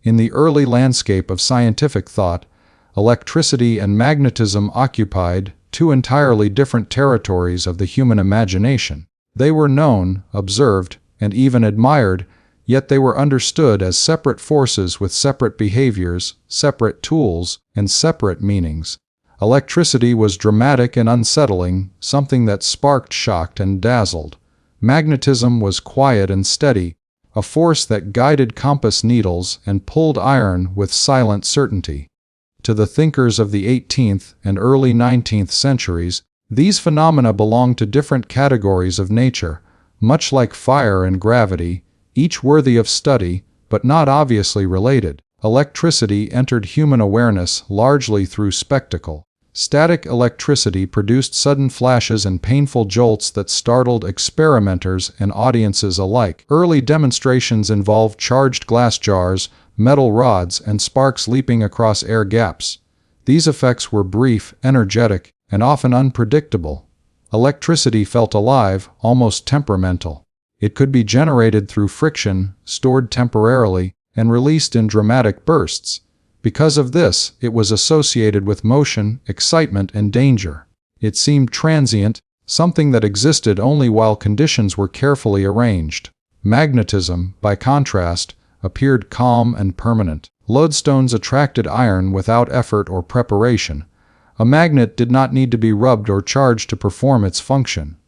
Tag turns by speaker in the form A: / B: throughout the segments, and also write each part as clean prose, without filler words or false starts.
A: In the early landscape of scientific thought, electricity and magnetism occupied two entirely different territories of the human imagination. They were known, observed, and even admired, yet they were understood as separate forces with separate behaviors, separate tools, and separate meanings. Electricity was dramatic and unsettling, something that sparked, shocked, and dazzled. Magnetism was quiet and steady, a force that guided compass needles and pulled iron with silent certainty. To the thinkers of the 18th and early 19th centuries, these phenomena belonged to different categories of nature, much like fire and gravity, each worthy of study, but not obviously related. Electricity entered human awareness largely through spectacle. Static electricity produced sudden flashes and painful jolts that startled experimenters and audiences alike. Early demonstrations involved charged glass jars, metal rods, and sparks leaping across air gaps. These effects were brief, energetic, and often unpredictable. Electricity felt alive, almost temperamental. It could be generated through friction, stored temporarily, and released in dramatic bursts. Because of this, it was associated with motion, excitement, and danger. It seemed transient, something that existed only while conditions were carefully arranged. Magnetism, by contrast, appeared calm and permanent. Lodestones attracted iron without effort or preparation. A magnet did not need to be rubbed or charged to perform its function.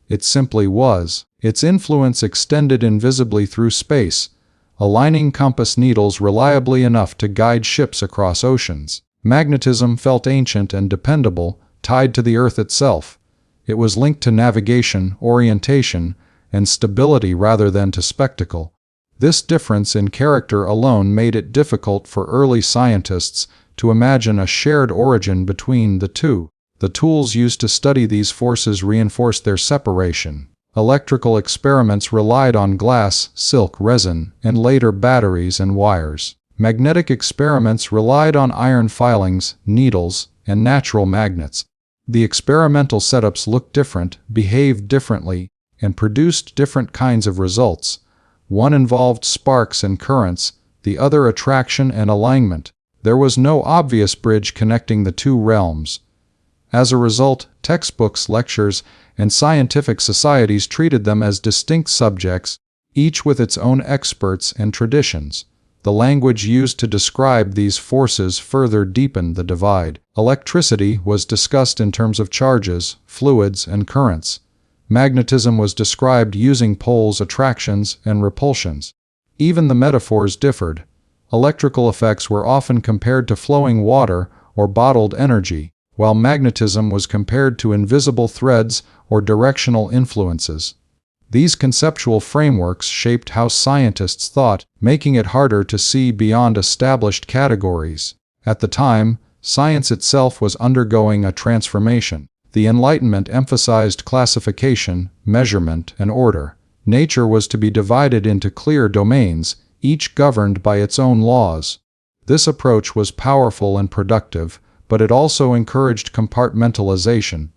A: It simply was. Its influence extended invisibly through space, aligning compass needles reliably enough to guide ships across oceans. Magnetism felt ancient and dependable, tied to the Earth itself. It was linked to navigation, orientation, and stability rather than to spectacle. This difference in character alone made it difficult for early scientists to imagine a shared origin between the two. The tools used to study these forces reinforced their separation. Electrical experiments relied on glass, silk, resin, and later batteries and wires. Magnetic experiments relied on iron filings, needles, and natural magnets. The experimental setups looked different, behaved differently, and produced different kinds of results. One involved sparks and currents, the other attraction and alignment. There was no obvious bridge connecting the two realms. As a result, textbooks, lectures, and scientific societies treated them as distinct subjects, each with its own experts and traditions. The language used to describe these forces further deepened the divide. Electricity was discussed in terms of charges, fluids, and currents. Magnetism was described using poles, attractions, and repulsions. Even the metaphors differed. Electrical effects were often compared to flowing water or bottled energy, while magnetism was compared to invisible threads or directional influences. These conceptual frameworks shaped how scientists thought, making it harder to see beyond established categories. At the time, science itself was undergoing a transformation. The Enlightenment emphasized classification, measurement, and order. Nature was to be divided into clear domains, each governed by its own laws. This approach was powerful and productive, but it also encouraged compartmentalization.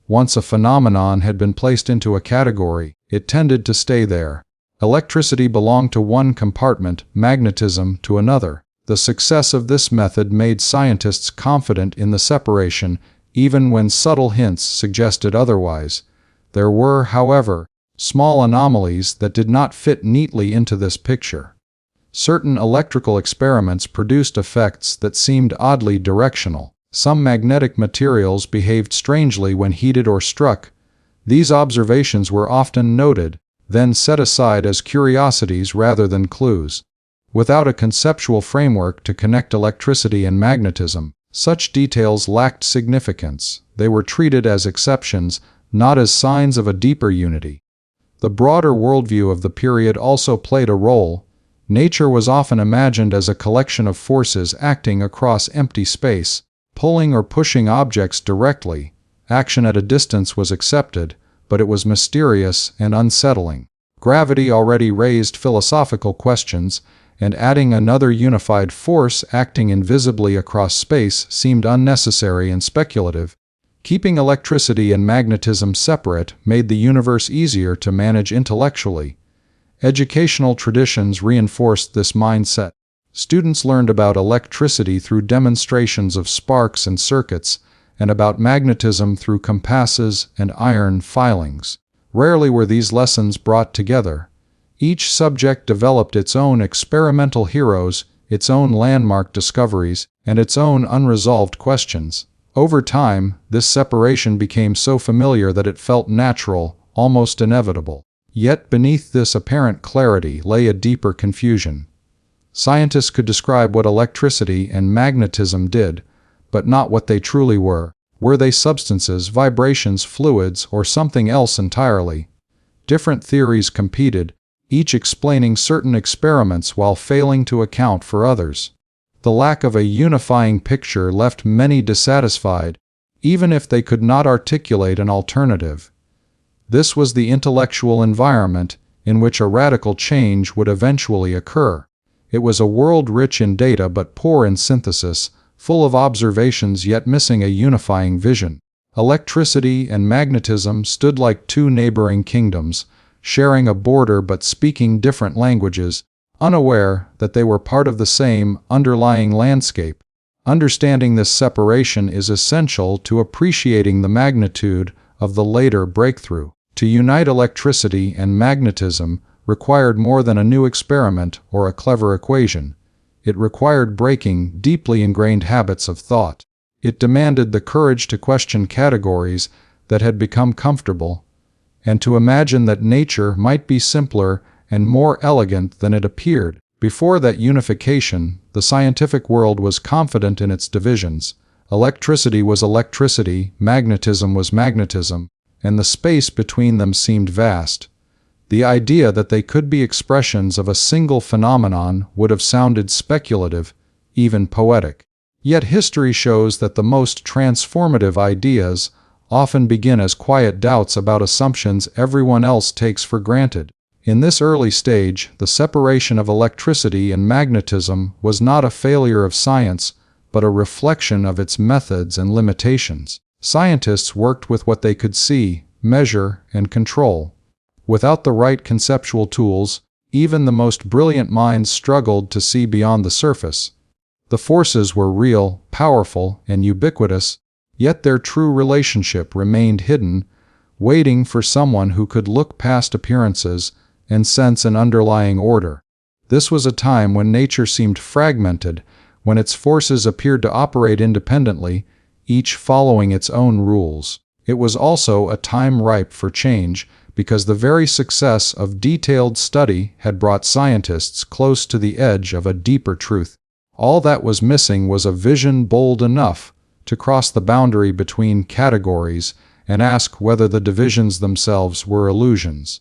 A: Once a phenomenon had been placed into a category, it tended to stay there. Electricity belonged to one compartment, magnetism to another. The success of this method made scientists confident in the separation, even when subtle hints suggested otherwise. There were, however, small anomalies that did not fit neatly into this picture. Certain electrical experiments produced effects that seemed oddly directional. Some magnetic materials behaved strangely when heated or struck. These observations were often noted, then set aside as curiosities rather than clues. Without a conceptual framework to connect electricity and magnetism, such details lacked significance. They were treated as exceptions, not as signs of a deeper unity. The broader worldview of the period also played a role. Nature was often imagined as a collection of forces acting across empty space, pulling or pushing objects directly. Action at a distance was accepted, but it was mysterious and unsettling. Gravity already raised philosophical questions, and adding another unified force acting invisibly across space seemed unnecessary and speculative. Keeping electricity and magnetism separate made the universe easier to manage intellectually. Educational traditions reinforced this mindset. Students learned about electricity through demonstrations of sparks and circuits, and about magnetism through compasses and iron filings. Rarely were these lessons brought together. Each subject developed its own experimental heroes, its own landmark discoveries, and its own unresolved questions. Over time, this separation became so familiar that it felt natural, almost inevitable. Yet beneath this apparent clarity lay a deeper confusion. Scientists could describe what electricity and magnetism did, but not what they truly were. Were they substances, vibrations, fluids, or something else entirely? Different theories competed, each explaining certain experiments while failing to account for others. The lack of a unifying picture left many dissatisfied, even if they could not articulate an alternative. This was the intellectual environment in which a radical change would eventually occur. It was a world rich in data but poor in synthesis, full of observations yet missing a unifying vision. Electricity and magnetism stood like two neighboring kingdoms, sharing a border but speaking different languages, unaware that they were part of the same underlying landscape. Understanding this separation is essential to appreciating the magnitude of the later breakthrough. To unite electricity and magnetism required more than a new experiment or a clever equation. It required breaking deeply ingrained habits of thought. It demanded the courage to question categories that had become comfortable, and to imagine that nature might be simpler and more elegant than it appeared. Before that unification, the scientific world was confident in its divisions. Electricity was electricity, magnetism was magnetism, and the space between them seemed vast. The idea that they could be expressions of a single phenomenon would have sounded speculative, even poetic. Yet history shows that the most transformative ideas often begin as quiet doubts about assumptions everyone else takes for granted. In this early stage, the separation of electricity and magnetism was not a failure of science, but a reflection of its methods and limitations. Scientists worked with what they could see, measure, and control. Without the right conceptual tools, even the most brilliant minds struggled to see beyond the surface. The forces were real, powerful, and ubiquitous, yet their true relationship remained hidden, waiting for someone who could look past appearances and sense an underlying order. This was a time when nature seemed fragmented, when its forces appeared to operate independently, each following its own rules. It was also a time ripe for change, because the very success of detailed study had brought scientists close to the edge of a deeper truth. All that was missing was a vision bold enough to cross the boundary between categories and ask whether the divisions themselves were illusions.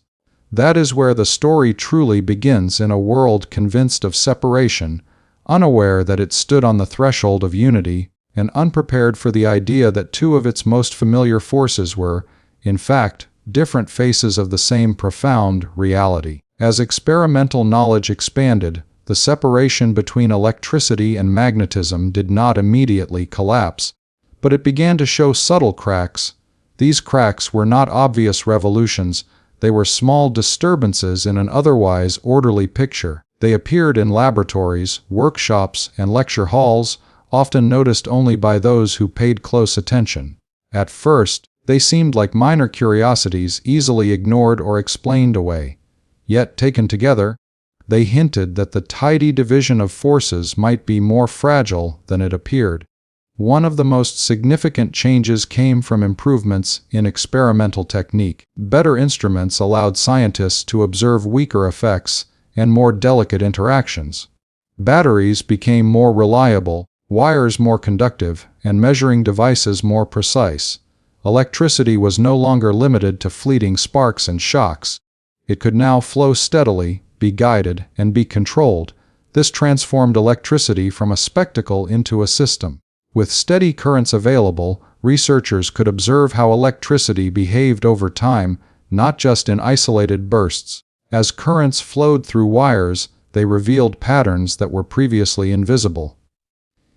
A: That is where the story truly begins, in a world convinced of separation, unaware that it stood on the threshold of unity, and unprepared for the idea that two of its most familiar forces were, in fact, different faces of the same profound reality. As experimental knowledge expanded, the separation between electricity and magnetism did not immediately collapse, but it began to show subtle cracks. These cracks were not obvious revolutions, they were small disturbances in an otherwise orderly picture. They appeared in laboratories, workshops, and lecture halls, often noticed only by those who paid close attention. At first, they seemed like minor curiosities easily ignored or explained away. Yet, taken together, they hinted that the tidy division of forces might be more fragile than it appeared. One of the most significant changes came from improvements in experimental technique. Better instruments allowed scientists to observe weaker effects and more delicate interactions. Batteries became more reliable, wires more conductive, and measuring devices more precise. Electricity was no longer limited to fleeting sparks and shocks. It could now flow steadily, be guided, and be controlled. This transformed electricity from a spectacle into a system. With steady currents available, researchers could observe how electricity behaved over time, not just in isolated bursts. As currents flowed through wires, they revealed patterns that were previously invisible.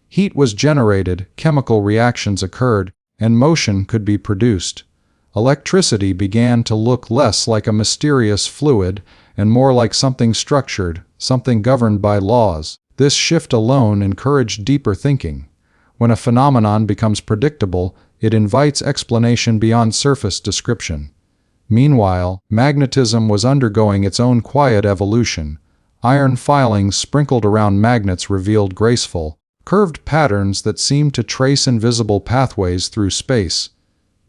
A: Heat was generated, chemical reactions occurred, and motion could be produced. Electricity began to look less like a mysterious fluid and more like something structured, something governed by laws. This shift alone encouraged deeper thinking. When a phenomenon becomes predictable, it invites explanation beyond surface description. Meanwhile, magnetism was undergoing its own quiet evolution. Iron filings sprinkled around magnets revealed graceful, curved patterns that seemed to trace invisible pathways through space.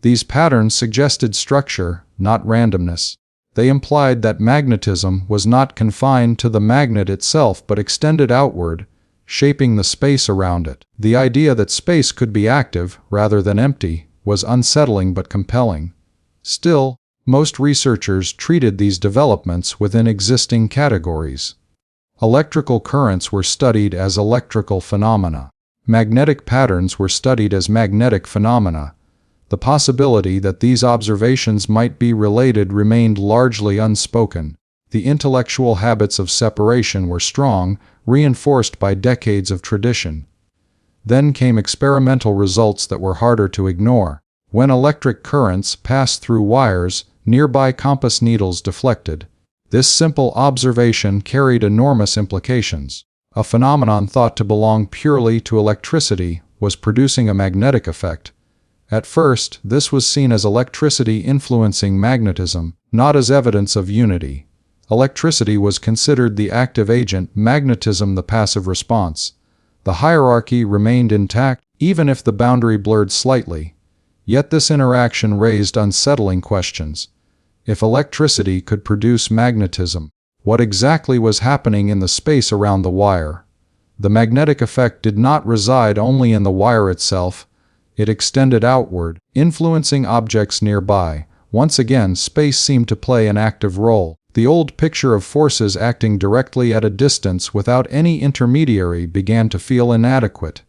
A: These patterns suggested structure, not randomness. They implied that magnetism was not confined to the magnet itself but extended outward, shaping the space around it. The idea that space could be active, rather than empty, was unsettling but compelling. Still, most researchers treated these developments within existing categories. Electrical currents were studied as electrical phenomena. Magnetic patterns were studied as magnetic phenomena. The possibility that these observations might be related remained largely unspoken. The intellectual habits of separation were strong, reinforced by decades of tradition. Then came experimental results that were harder to ignore. When electric currents passed through wires, nearby compass needles deflected. This simple observation carried enormous implications. A phenomenon thought to belong purely to electricity was producing a magnetic effect. At first, this was seen as electricity influencing magnetism, not as evidence of unity. Electricity was considered the active agent, magnetism the passive response. The hierarchy remained intact, even if the boundary blurred slightly. Yet this interaction raised unsettling questions. If electricity could produce magnetism, what exactly was happening in the space around the wire? The magnetic effect did not reside only in the wire itself. It extended outward, influencing objects nearby. Once again, space seemed to play an active role. The old picture of forces acting directly at a distance without any intermediary began to feel inadequate.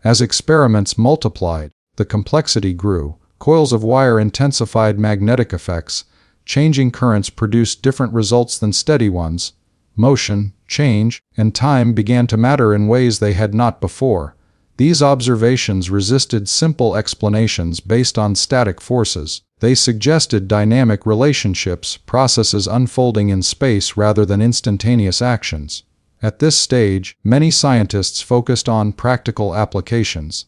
A: As experiments multiplied, the complexity grew. Coils of wire intensified magnetic effects. Changing currents produced different results than steady ones. Motion, change, and time began to matter in ways they had not before. These observations resisted simple explanations based on static forces. They suggested dynamic relationships, processes unfolding in space rather than instantaneous actions. At this stage, many scientists focused on practical applications.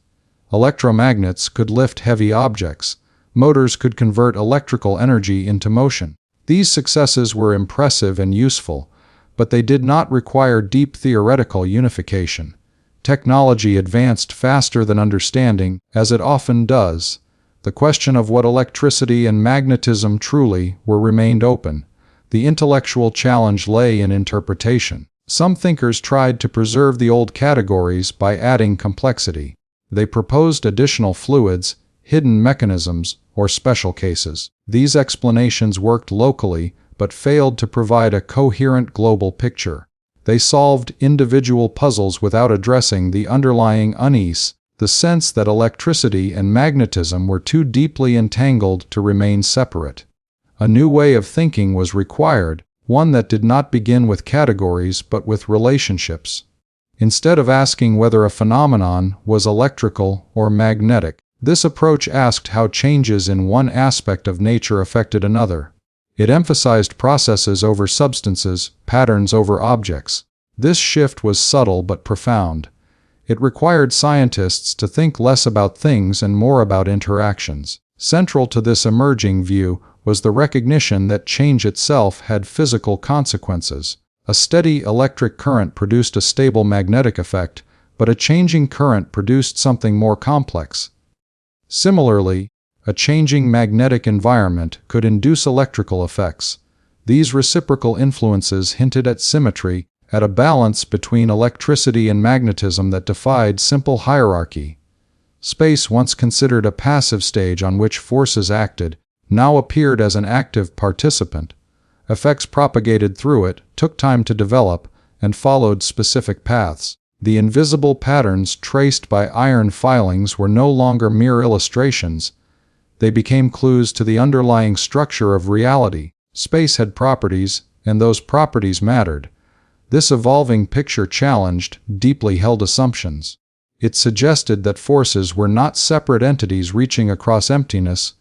A: Electromagnets could lift heavy objects. Motors could convert electrical energy into motion. These successes were impressive and useful, but they did not require deep theoretical unification. Technology advanced faster than understanding, as it often does. The question of what electricity and magnetism truly were remained open. The intellectual challenge lay in interpretation. Some thinkers tried to preserve the old categories by adding complexity. They proposed additional fluids, hidden mechanisms, or special cases. These explanations worked locally, but failed to provide a coherent global picture. They solved individual puzzles without addressing the underlying unease, the sense that electricity and magnetism were too deeply entangled to remain separate. A new way of thinking was required, one that did not begin with categories but with relationships. Instead of asking whether a phenomenon was electrical or magnetic, this approach asked how changes in one aspect of nature affected another. It emphasized processes over substances, patterns over objects. This shift was subtle but profound. It required scientists to think less about things and more about interactions. Central to this emerging view was the recognition that change itself had physical consequences. A steady electric current produced a stable magnetic effect, but a changing current produced something more complex. Similarly, a changing magnetic environment could induce electrical effects. These reciprocal influences hinted at symmetry, at a balance between electricity and magnetism that defied simple hierarchy. Space, once considered a passive stage on which forces acted, now appeared as an active participant. Effects propagated through it, took time to develop, and followed specific paths. The invisible patterns traced by iron filings were no longer mere illustrations. They became clues to the underlying structure of reality. Space had properties, and those properties mattered. This evolving picture challenged deeply held assumptions. It suggested that forces were not separate entities reaching across emptiness,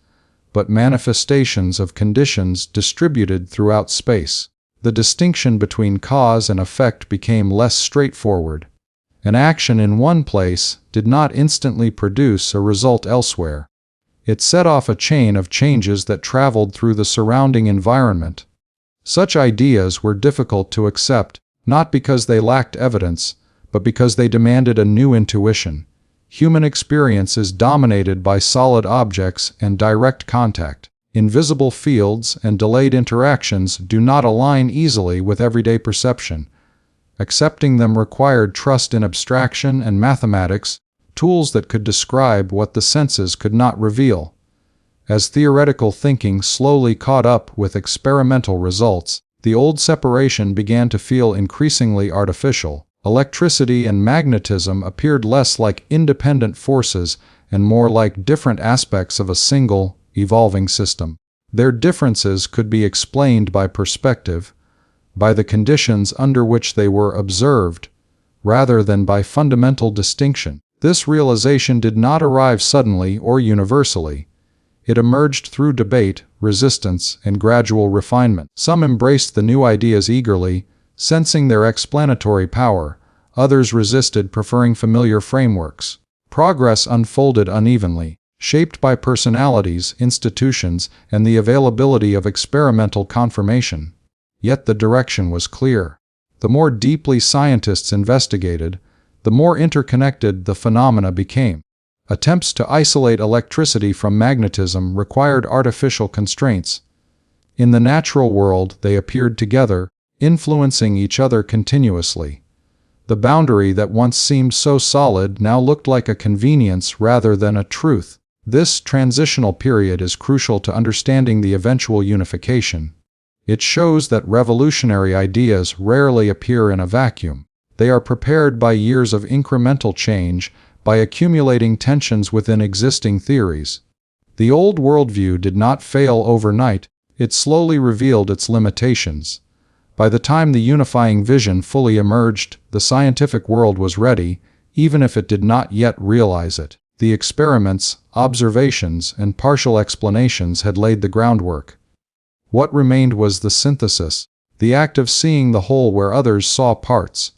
A: but manifestations of conditions distributed throughout space. The distinction between cause and effect became less straightforward. An action in one place did not instantly produce a result elsewhere. It set off a chain of changes that traveled through the surrounding environment. Such ideas were difficult to accept, not because they lacked evidence, but because they demanded a new intuition. Human experience is dominated by solid objects and direct contact. Invisible fields and delayed interactions do not align easily with everyday perception. Accepting them required trust in abstraction and mathematics, tools that could describe what the senses could not reveal. As theoretical thinking slowly caught up with experimental results, the old separation began to feel increasingly artificial. Electricity and magnetism appeared less like independent forces and more like different aspects of a single, evolving system. Their differences could be explained by perspective, by the conditions under which they were observed, rather than by fundamental distinction. This realization did not arrive suddenly or universally. It emerged through debate, resistance, and gradual refinement. Some embraced the new ideas eagerly, sensing their explanatory power. Others resisted, preferring familiar frameworks. Progress unfolded unevenly, shaped by personalities, institutions, and the availability of experimental confirmation. Yet the direction was clear. The more deeply scientists investigated, the more interconnected the phenomena became. Attempts to isolate electricity from magnetism required artificial constraints. In the natural world, they appeared together, influencing each other continuously. The boundary that once seemed so solid now looked like a convenience rather than a truth. This transitional period is crucial to understanding the eventual unification. It shows that revolutionary ideas rarely appear in a vacuum. They are prepared by years of incremental change, by accumulating tensions within existing theories. The old worldview did not fail overnight, it slowly revealed its limitations. By the time the unifying vision fully emerged, the scientific world was ready, even if it did not yet realize it. The experiments, observations, and partial explanations had laid the groundwork. What remained was the synthesis, the act of seeing the whole where others saw parts.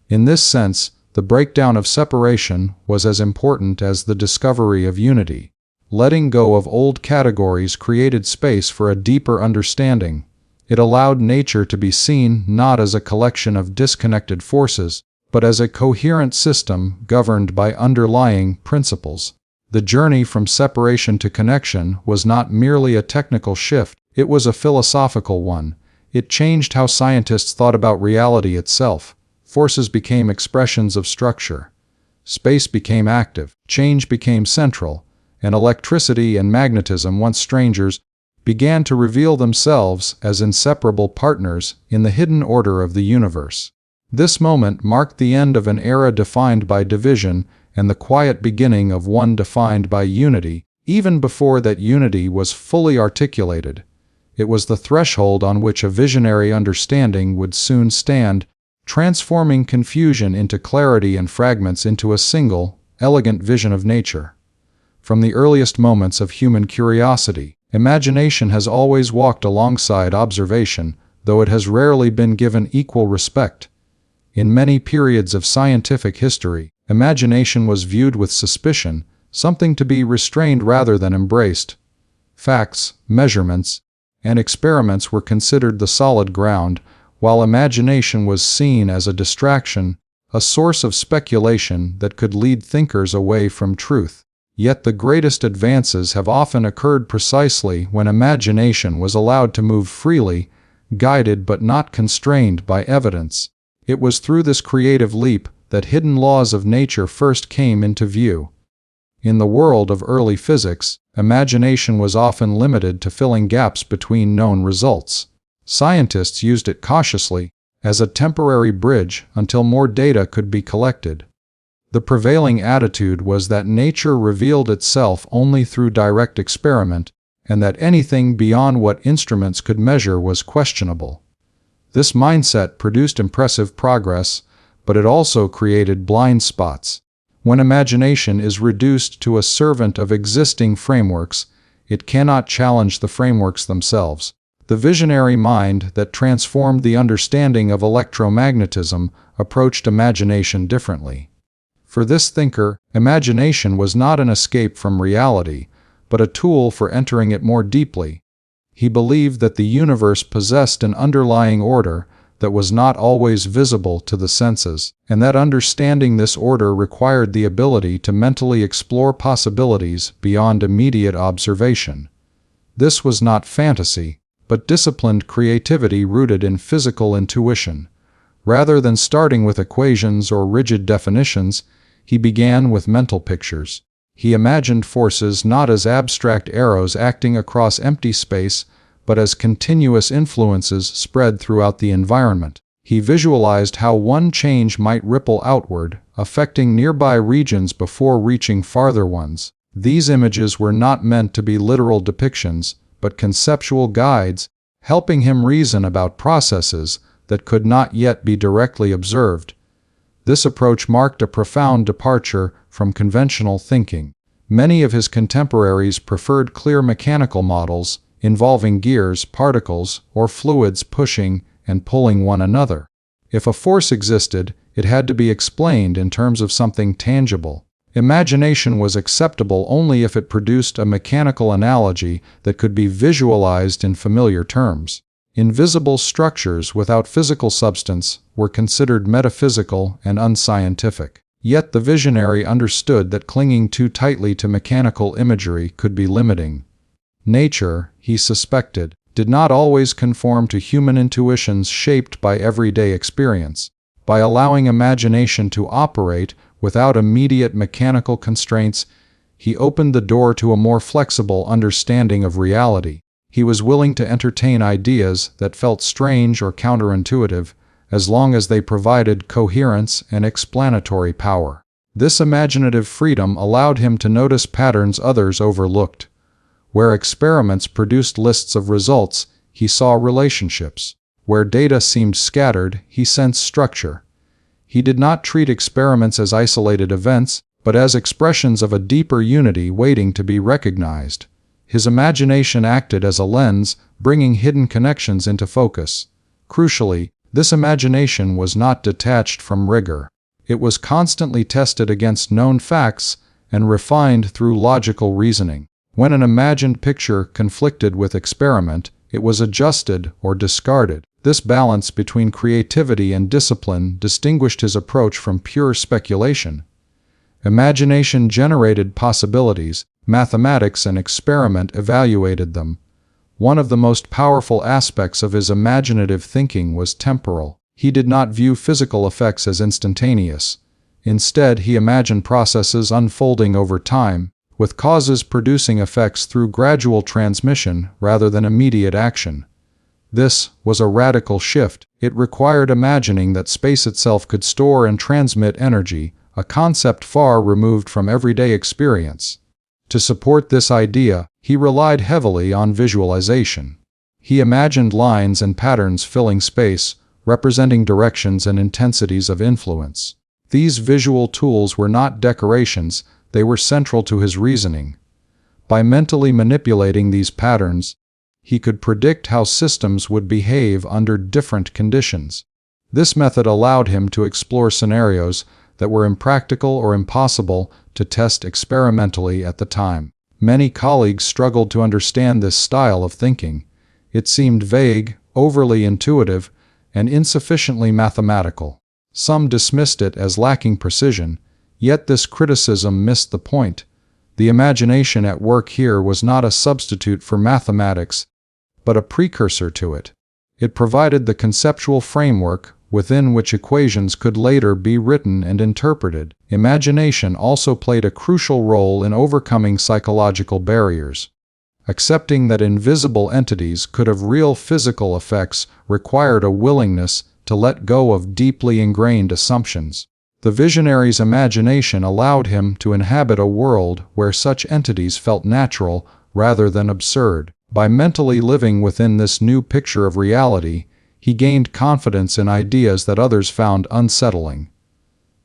A: In this sense, the breakdown of separation was as important as the discovery of unity. Letting go of old categories created space for a deeper understanding. It allowed nature to be seen not as a collection of disconnected forces, but as a coherent system governed by underlying principles. The journey from separation to connection was not merely a technical shift, it was a philosophical one. It changed how scientists thought about reality itself. Forces became expressions of structure. Space became active. Change became central. And electricity and magnetism, once strangers, began to reveal themselves as inseparable partners in the hidden order of the universe. This moment marked the end of an era defined by division and the quiet beginning of one defined by unity. Even before that unity was fully articulated, it was the threshold on which a visionary understanding would soon stand, transforming confusion into clarity and fragments into a single, elegant vision of nature. From the earliest moments of human curiosity, imagination has always walked alongside observation, though it has rarely been given equal respect. In many periods of scientific history, imagination was viewed with suspicion, something to be restrained rather than embraced. Facts, measurements, and experiments were considered the solid ground, while imagination was seen as a distraction, a source of speculation that could lead thinkers away from truth. Yet the greatest advances have often occurred precisely when imagination was allowed to move freely, guided but not constrained by evidence. It was through this creative leap that hidden laws of nature first came into view. In the world of early physics, imagination was often limited to filling gaps between known results. Scientists used it cautiously, as a temporary bridge until more data could be collected. The prevailing attitude was that nature revealed itself only through direct experiment, and that anything beyond what instruments could measure was questionable. This mindset produced impressive progress, but it also created blind spots. When imagination is reduced to a servant of existing frameworks, it cannot challenge the frameworks themselves. The visionary mind that transformed the understanding of electromagnetism approached imagination differently. For this thinker, imagination was not an escape from reality, but a tool for entering it more deeply. He believed that the universe possessed an underlying order that was not always visible to the senses, and that understanding this order required the ability to mentally explore possibilities beyond immediate observation. This was not fantasy, but disciplined creativity rooted in physical intuition. Rather than starting with equations or rigid definitions, he began with mental pictures. He imagined forces not as abstract arrows acting across empty space, but as continuous influences spread throughout the environment. He visualized how one change might ripple outward, affecting nearby regions before reaching farther ones. These images were not meant to be literal depictions, but conceptual guides, helping him reason about processes that could not yet be directly observed. This approach marked a profound departure from conventional thinking. Many of his contemporaries preferred clear mechanical models involving gears, particles, or fluids pushing and pulling one another. If a force existed, it had to be explained in terms of something tangible. Imagination was acceptable only if it produced a mechanical analogy that could be visualized in familiar terms. Invisible structures without physical substance were considered metaphysical and unscientific. Yet the visionary understood that clinging too tightly to mechanical imagery could be limiting. Nature, he suspected, did not always conform to human intuitions shaped by everyday experience. By allowing imagination to operate without immediate mechanical constraints, he opened the door to a more flexible understanding of reality. He was willing to entertain ideas that felt strange or counterintuitive, as long as they provided coherence and explanatory power. This imaginative freedom allowed him to notice patterns others overlooked. Where experiments produced lists of results, he saw relationships. Where data seemed scattered, he sensed structure. He did not treat experiments as isolated events, but as expressions of a deeper unity waiting to be recognized. His imagination acted as a lens, bringing hidden connections into focus. Crucially, this imagination was not detached from rigor. It was constantly tested against known facts and refined through logical reasoning. When an imagined picture conflicted with experiment, it was adjusted or discarded. This balance between creativity and discipline distinguished his approach from pure speculation. Imagination generated possibilities, mathematics and experiment evaluated them. One of the most powerful aspects of his imaginative thinking was temporal. He did not view physical effects as instantaneous. Instead, he imagined processes unfolding over time, with causes producing effects through gradual transmission rather than immediate action. This was a radical shift. It required imagining that space itself could store and transmit energy, a concept far removed from everyday experience. To support this idea, he relied heavily on visualization. He imagined lines and patterns filling space, representing directions and intensities of influence. These visual tools were not decorations, they were central to his reasoning. By mentally manipulating these patterns, he could predict how systems would behave under different conditions. This method allowed him to explore scenarios that were impractical or impossible to test experimentally at the time. Many colleagues struggled to understand this style of thinking. It seemed vague, overly intuitive, and insufficiently mathematical. Some dismissed it as lacking precision, yet this criticism missed the point. The imagination at work here was not a substitute for mathematics, but a precursor to it. It provided the conceptual framework within which equations could later be written and interpreted. Imagination also played a crucial role in overcoming psychological barriers. Accepting that invisible entities could have real physical effects required a willingness to let go of deeply ingrained assumptions. The visionary's imagination allowed him to inhabit a world where such entities felt natural rather than absurd. By mentally living within this new picture of reality, he gained confidence in ideas that others found unsettling.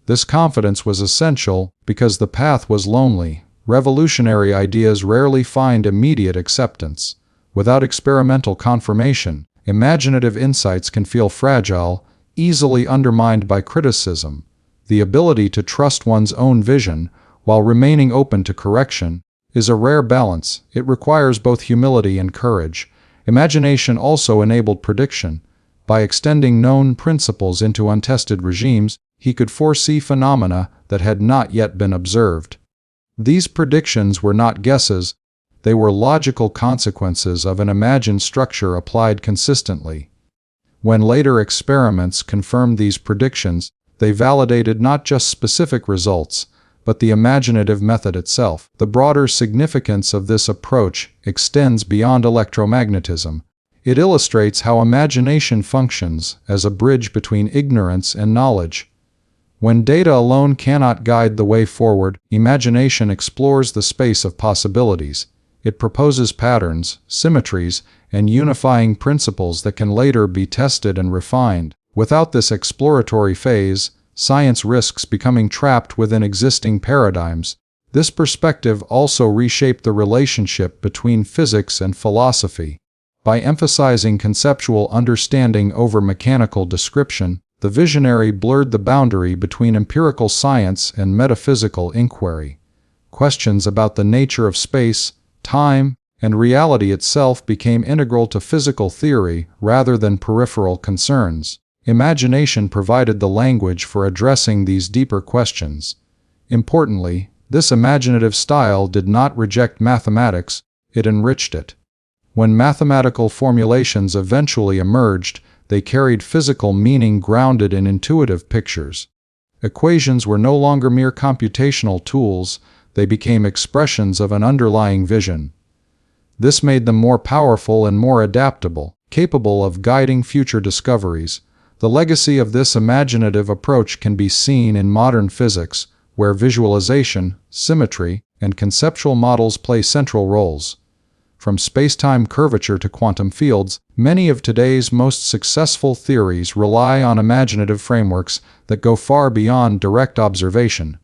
A: This confidence was essential because the path was lonely. Revolutionary ideas rarely find immediate acceptance. Without experimental confirmation, imaginative insights can feel fragile, easily undermined by criticism. The ability to trust one's own vision, while remaining open to correction, is a rare balance. It requires both humility and courage. Imagination also enabled prediction. By extending known principles into untested regimes, he could foresee phenomena that had not yet been observed. These predictions were not guesses, they were logical consequences of an imagined structure applied consistently. When later experiments confirmed these predictions, they validated not just specific results, but the imaginative method itself. The broader significance of this approach extends beyond electromagnetism. It illustrates how imagination functions as a bridge between ignorance and knowledge. When data alone cannot guide the way forward, imagination explores the space of possibilities. It proposes patterns, symmetries, and unifying principles that can later be tested and refined. Without this exploratory phase, science risks becoming trapped within existing paradigms. This perspective also reshaped the relationship between physics and philosophy. By emphasizing conceptual understanding over mechanical description, the visionary blurred the boundary between empirical science and metaphysical inquiry. Questions about the nature of space, time, and reality itself became integral to physical theory rather than peripheral concerns. Imagination provided the language for addressing these deeper questions. Importantly, this imaginative style did not reject mathematics, it enriched it. When mathematical formulations eventually emerged, they carried physical meaning grounded in intuitive pictures. Equations were no longer mere computational tools, they became expressions of an underlying vision. This made them more powerful and more adaptable, capable of guiding future discoveries. The legacy of this imaginative approach can be seen in modern physics, where visualization, symmetry, and conceptual models play central roles. From space-time curvature to quantum fields, many of today's most successful theories rely on imaginative frameworks that go far beyond direct observation.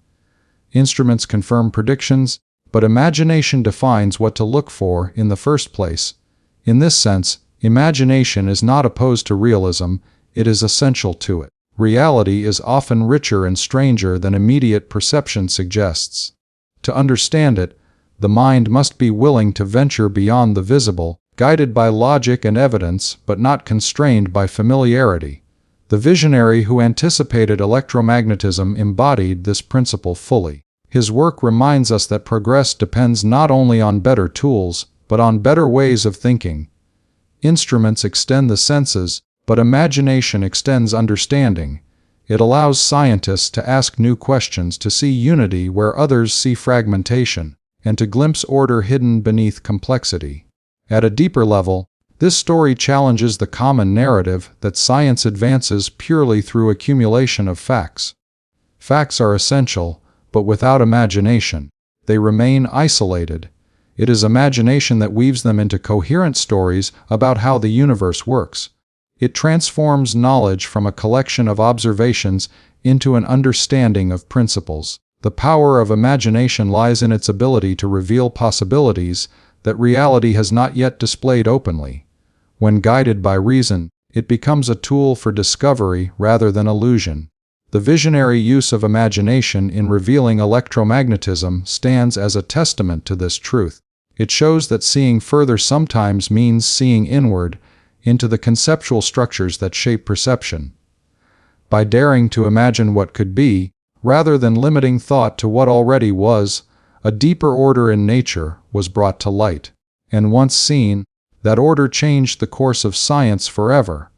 A: Instruments confirm predictions, but imagination defines what to look for in the first place. In this sense, imagination is not opposed to realism, it is essential to it. Reality is often richer and stranger than immediate perception suggests. To understand it, the mind must be willing to venture beyond the visible, guided by logic and evidence but not constrained by familiarity. The visionary who anticipated electromagnetism embodied this principle fully. His work reminds us that progress depends not only on better tools, but on better ways of thinking. Instruments extend the senses, but imagination extends understanding. It allows scientists to ask new questions, to see unity where others see fragmentation, and to glimpse order hidden beneath complexity. At a deeper level, this story challenges the common narrative that science advances purely through accumulation of facts. Facts are essential, but without imagination, they remain isolated. It is imagination that weaves them into coherent stories about how the universe works. It transforms knowledge from a collection of observations into an understanding of principles. The power of imagination lies in its ability to reveal possibilities that reality has not yet displayed openly. When guided by reason, it becomes a tool for discovery rather than illusion. The visionary use of imagination in revealing electromagnetism stands as a testament to this truth. It shows that seeing further sometimes means seeing inward, into the conceptual structures that shape perception. By daring to imagine what could be, rather than limiting thought to what already was, a deeper order in nature was brought to light. And once seen, that order changed the course of science forever.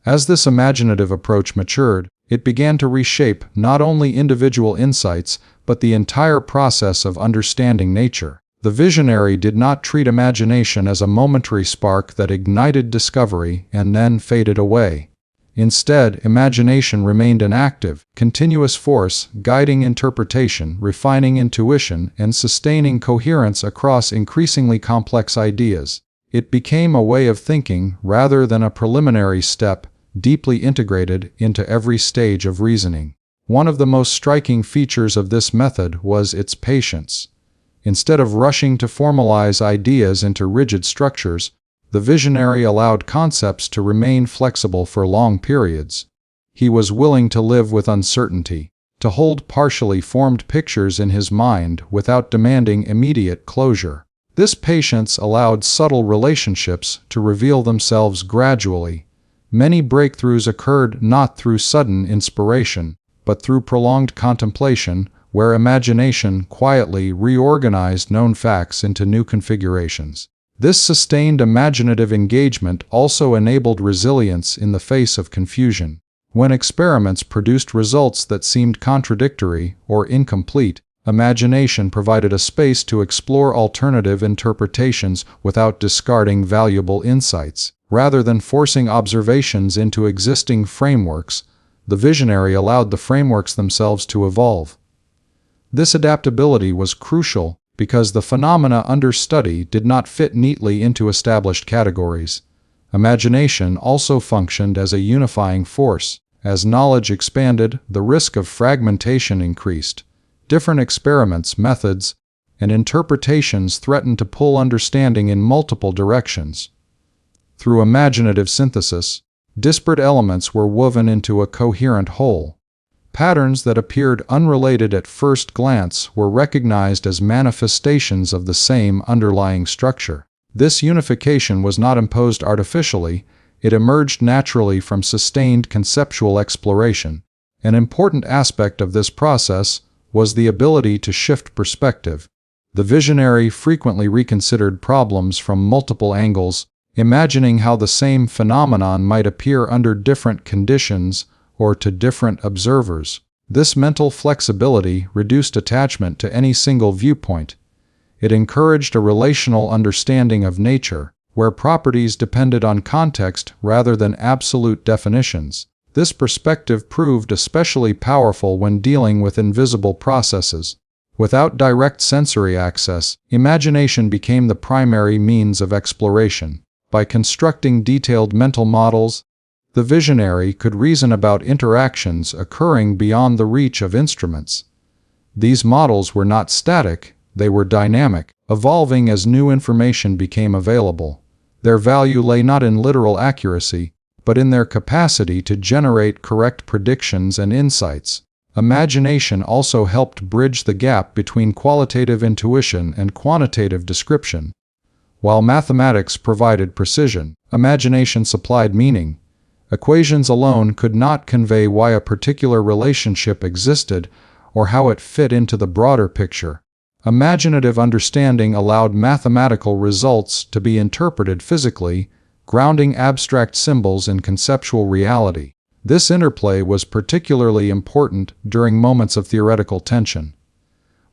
A: As this imaginative approach matured, it began to reshape not only individual insights, but the entire process of understanding nature. The visionary did not treat imagination as a momentary spark that ignited discovery and then faded away. Instead, imagination remained an active, continuous force, guiding interpretation, refining intuition, and sustaining coherence across increasingly complex ideas. It became a way of thinking rather than a preliminary step, deeply integrated into every stage of reasoning. One of the most striking features of this method was its patience. Instead of rushing to formalize ideas into rigid structures, The visionary allowed concepts to remain flexible for long periods. He was willing to live with uncertainty, to hold partially formed pictures in his mind without demanding immediate closure. This patience allowed subtle relationships to reveal themselves gradually. Many breakthroughs occurred not through sudden inspiration, but through prolonged contemplation, where imagination quietly reorganized known facts into new configurations. This sustained imaginative engagement also enabled resilience in the face of confusion. When experiments produced results that seemed contradictory or incomplete, imagination provided a space to explore alternative interpretations without discarding valuable insights. Rather than forcing observations into existing frameworks, the visionary allowed the frameworks themselves to evolve. This adaptability was crucial because the phenomena under study did not fit neatly into established categories. Imagination also functioned as a unifying force. As knowledge expanded, the risk of fragmentation increased. Different experiments, methods, and interpretations threatened to pull understanding in multiple directions. Through imaginative synthesis, disparate elements were woven into a coherent whole. Patterns that appeared unrelated at first glance were recognized as manifestations of the same underlying structure. This unification was not imposed artificially. It emerged naturally from sustained conceptual exploration. An important aspect of this process was the ability to shift perspective. The visionary frequently reconsidered problems from multiple angles, imagining how the same phenomenon might appear under different conditions or to different observers. This mental flexibility reduced attachment to any single viewpoint. It encouraged a relational understanding of nature, where properties depended on context rather than absolute definitions. This perspective proved especially powerful when dealing with invisible processes. Without direct sensory access, imagination became the primary means of exploration. By constructing detailed mental models, the visionary could reason about interactions occurring beyond the reach of instruments. These models were not static, they were dynamic, evolving as new information became available. Their value lay not in literal accuracy, but in their capacity to generate correct predictions and insights. Imagination also helped bridge the gap between qualitative intuition and quantitative description. While mathematics provided precision, imagination supplied meaning. Equations alone could not convey why a particular relationship existed or how it fit into the broader picture. Imaginative understanding allowed mathematical results to be interpreted physically, grounding abstract symbols in conceptual reality. This interplay was particularly important during moments of theoretical tension.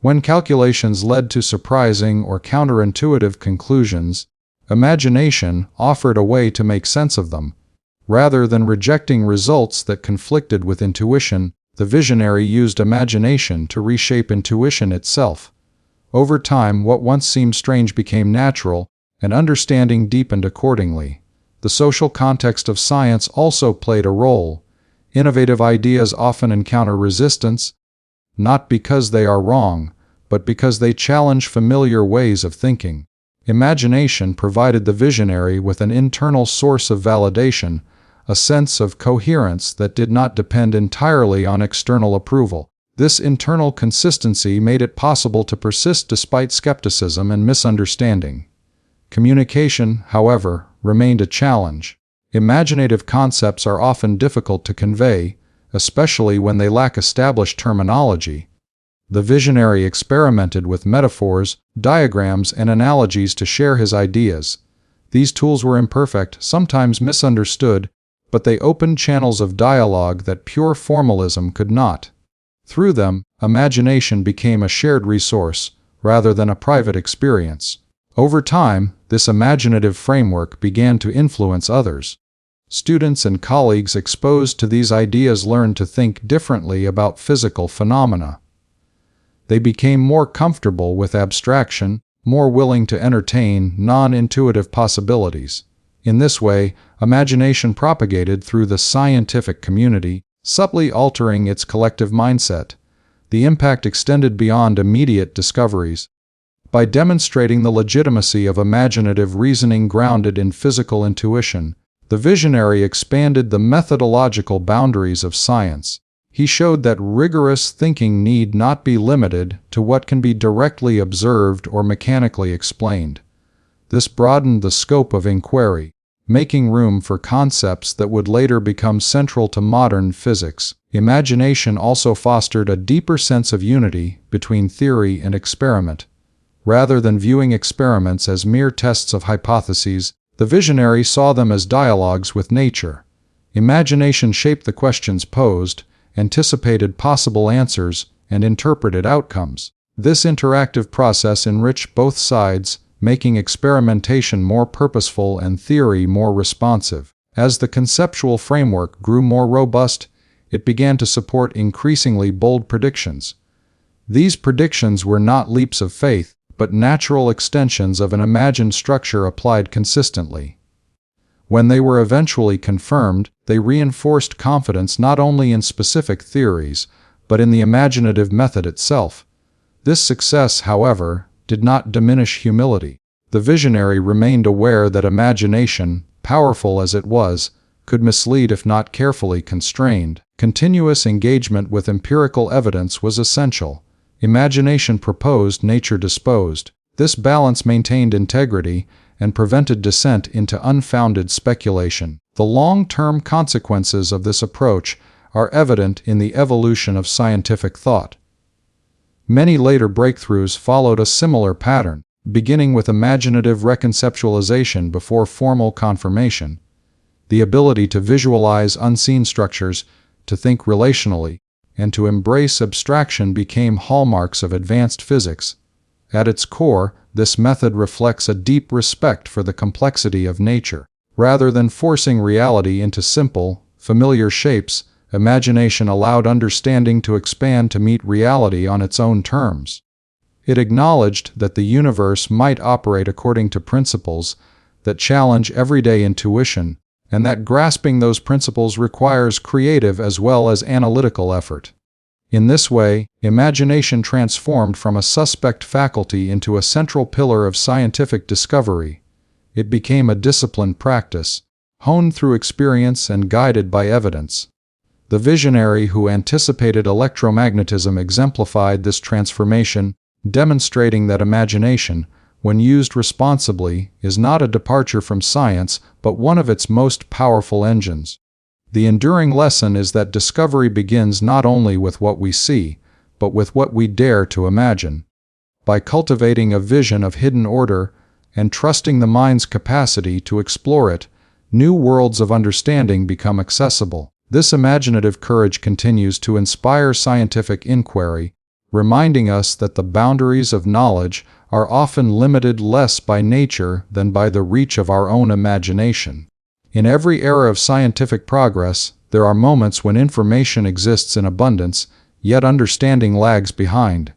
A: When calculations led to surprising or counterintuitive conclusions, imagination offered a way to make sense of them. Rather than rejecting results that conflicted with intuition, the visionary used imagination to reshape intuition itself. Over time, what once seemed strange became natural, and understanding deepened accordingly. The social context of science also played a role. Innovative ideas often encounter resistance, not because they are wrong, but because they challenge familiar ways of thinking. Imagination provided the visionary with an internal source of validation, a sense of coherence that did not depend entirely on external approval. This internal consistency made it possible to persist despite skepticism and misunderstanding. Communication, however, remained a challenge. Imaginative concepts are often difficult to convey, especially when they lack established terminology. The visionary experimented with metaphors, diagrams, and analogies to share his ideas. These tools were imperfect, sometimes misunderstood, but they opened channels of dialogue that pure formalism could not. Through them, imagination became a shared resource, rather than a private experience. Over time, this imaginative framework began to influence others. Students and colleagues exposed to these ideas learned to think differently about physical phenomena. They became more comfortable with abstraction, more willing to entertain non-intuitive possibilities. In this way, imagination propagated through the scientific community, subtly altering its collective mindset. The impact extended beyond immediate discoveries. By demonstrating the legitimacy of imaginative reasoning grounded in physical intuition, the visionary expanded the methodological boundaries of science. He showed that rigorous thinking need not be limited to what can be directly observed or mechanically explained. This broadened the scope of inquiry, making room for concepts that would later become central to modern physics. Imagination also fostered a deeper sense of unity between theory and experiment. Rather than viewing experiments as mere tests of hypotheses, the visionary saw them as dialogues with nature. Imagination shaped the questions posed, anticipated possible answers, and interpreted outcomes. This interactive process enriched both sides, making experimentation more purposeful and theory more responsive. As the conceptual framework grew more robust, it began to support increasingly bold predictions. These predictions were not leaps of faith, but natural extensions of an imagined structure applied consistently. When they were eventually confirmed, they reinforced confidence not only in specific theories, but in the imaginative method itself. This success, however, did not diminish humility. The visionary remained aware that imagination, powerful as it was, could mislead if not carefully constrained. Continuous engagement with empirical evidence was essential. Imagination proposed, nature disposed. This balance maintained integrity and prevented descent into unfounded speculation. The long-term consequences of this approach are evident in the evolution of scientific thought. Many later breakthroughs followed a similar pattern, beginning with imaginative reconceptualization before formal confirmation. The ability to visualize unseen structures, to think relationally, and to embrace abstraction became hallmarks of advanced physics. At its core, this method reflects a deep respect for the complexity of nature. Rather than forcing reality into simple, familiar shapes, imagination allowed understanding to expand to meet reality on its own terms. It acknowledged that the universe might operate according to principles that challenge everyday intuition, and that grasping those principles requires creative as well as analytical effort. In this way, imagination transformed from a suspect faculty into a central pillar of scientific discovery. It became a disciplined practice, honed through experience and guided by evidence. The visionary who anticipated electromagnetism exemplified this transformation, demonstrating that imagination, when used responsibly, is not a departure from science, but one of its most powerful engines. The enduring lesson is that discovery begins not only with what we see, but with what we dare to imagine. By cultivating a vision of hidden order and trusting the mind's capacity to explore it, new worlds of understanding become accessible. This imaginative courage continues to inspire scientific inquiry, reminding us that the boundaries of knowledge are often limited less by nature than by the reach of our own imagination. In every era of scientific progress, there are moments when information exists in abundance, yet understanding lags behind.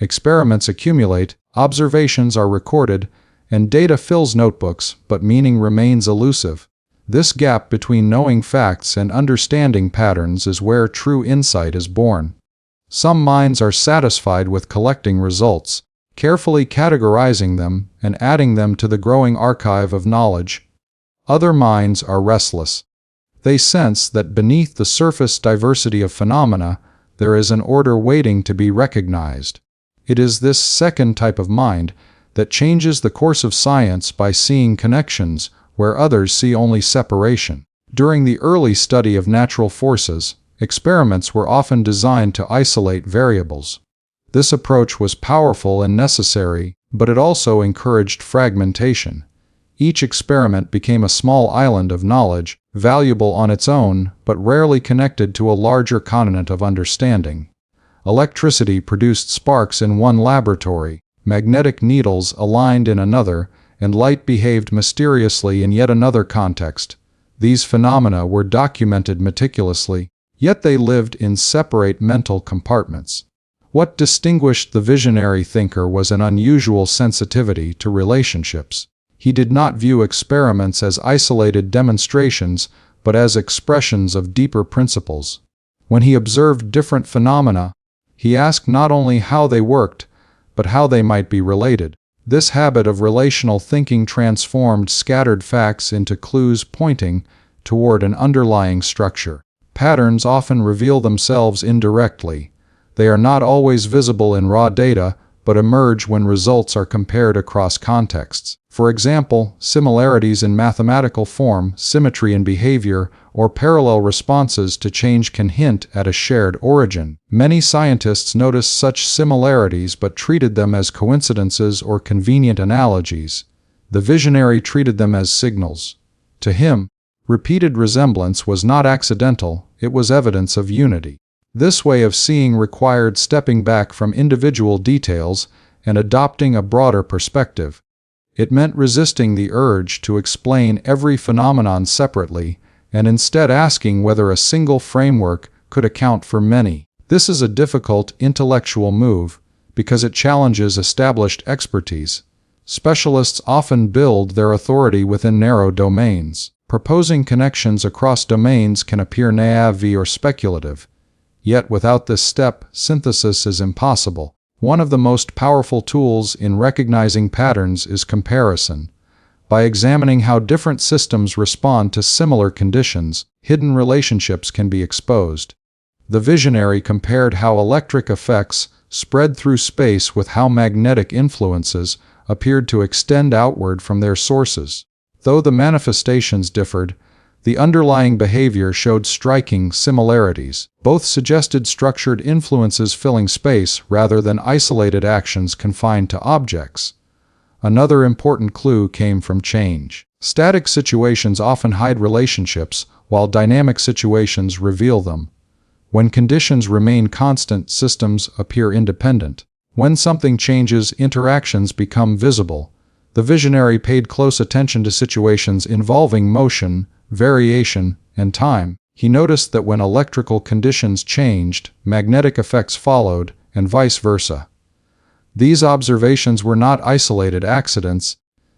A: Experiments accumulate, observations are recorded, and data fills notebooks, but meaning remains elusive. This gap between knowing facts and understanding patterns is where true insight is born. Some minds are satisfied with collecting results, carefully categorizing them, and adding them to the growing archive of knowledge. Other minds are restless. They sense that beneath the surface diversity of phenomena, there is an order waiting to be recognized. It is this second type of mind that changes the course of science by seeing connections where others see only separation. During the early study of natural forces, experiments were often designed to isolate variables. This approach was powerful and necessary, but it also encouraged fragmentation. Each experiment became a small island of knowledge, valuable on its own, but rarely connected to a larger continent of understanding. Electricity produced sparks in one laboratory, magnetic needles aligned in another, and light behaved mysteriously in yet another context. These phenomena were documented meticulously, yet they lived in separate mental compartments. What distinguished the visionary thinker was an unusual sensitivity to relationships. He did not view experiments as isolated demonstrations, but as expressions of deeper principles. When he observed different phenomena, he asked not only how they worked, but how they might be related. This habit of relational thinking transformed scattered facts into clues pointing toward an underlying structure. Patterns often reveal themselves indirectly. They are not always visible in raw data, but emerge when results are compared across contexts. For example, similarities in mathematical form, symmetry in behavior, or parallel responses to change can hint at a shared origin. Many scientists noticed such similarities but treated them as coincidences or convenient analogies. The visionary treated them as signals. To him, repeated resemblance was not accidental, it was evidence of unity. This way of seeing required stepping back from individual details and adopting a broader perspective. It meant resisting the urge to explain every phenomenon separately and instead asking whether a single framework could account for many. This is a difficult intellectual move because it challenges established expertise. Specialists often build their authority within narrow domains. Proposing connections across domains can appear naive or speculative. Yet without this step, synthesis is impossible. One of the most powerful tools in recognizing patterns is comparison. By examining how different systems respond to similar conditions, hidden relationships can be exposed. The visionary compared how electric effects spread through space with how magnetic influences appeared to extend outward from their sources. Though the manifestations differed, the underlying behavior showed striking similarities. Both suggested structured influences filling space rather than isolated actions confined to objects. Another important clue came from change. Static situations often hide relationships, while dynamic situations reveal them. When conditions remain constant, systems appear independent. When something changes, interactions become visible. The visionary paid close attention to situations involving motion, variation, and time. He noticed that when electrical conditions changed, magnetic effects followed, and vice versa. These observations were not isolated accidents.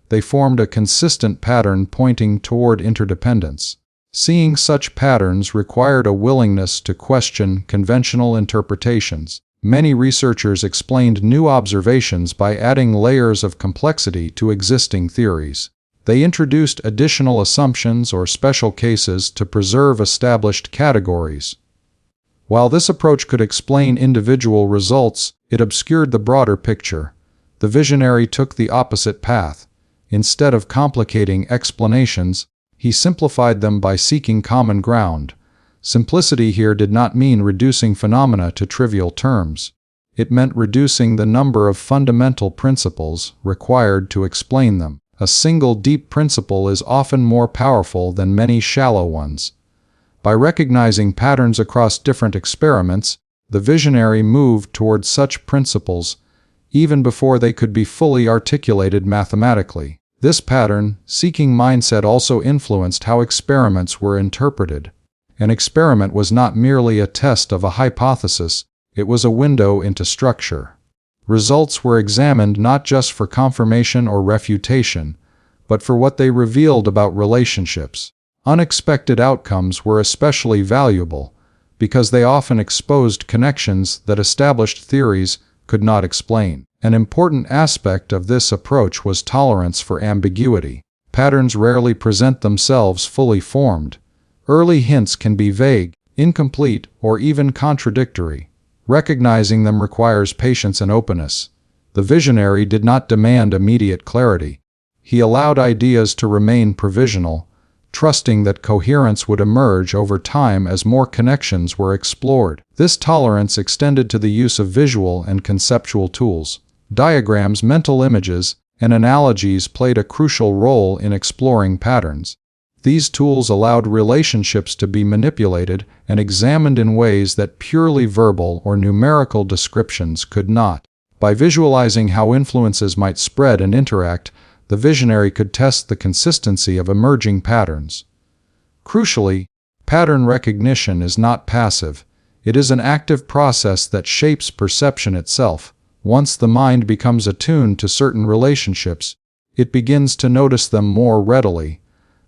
A: They formed a consistent pattern pointing toward interdependence. Seeing such patterns required a willingness to question conventional interpretations. Many researchers explained new observations by adding layers of complexity to existing theories. They introduced additional assumptions or special cases to preserve established categories. While this approach could explain individual results, it obscured the broader picture. The visionary took the opposite path. Instead of complicating explanations, he simplified them by seeking common ground. Simplicity here did not mean reducing phenomena to trivial terms. It meant reducing the number of fundamental principles required to explain them. A single deep principle is often more powerful than many shallow ones. By recognizing patterns across different experiments, the visionary moved toward such principles even before they could be fully articulated mathematically. This pattern-seeking mindset also influenced how experiments were interpreted. An experiment was not merely a test of a hypothesis, it was a window into structure. Results were examined not just for confirmation or refutation, but for what they revealed about relationships. Unexpected outcomes were especially valuable, because they often exposed connections that established theories could not explain. An important aspect of this approach was tolerance for ambiguity. Patterns rarely present themselves fully formed. Early hints can be vague, incomplete, or even contradictory. Recognizing them requires patience and openness. The visionary did not demand immediate clarity. He allowed ideas to remain provisional, trusting that coherence would emerge over time as more connections were explored. This tolerance extended to the use of visual and conceptual tools. Diagrams, mental images, and analogies played a crucial role in exploring patterns. These tools allowed relationships to be manipulated and examined in ways that purely verbal or numerical descriptions could not. By visualizing how influences might spread and interact, the visionary could test the consistency of emerging patterns. Crucially, pattern recognition is not passive. It is an active process that shapes perception itself. Once the mind becomes attuned to certain relationships, it begins to notice them more readily.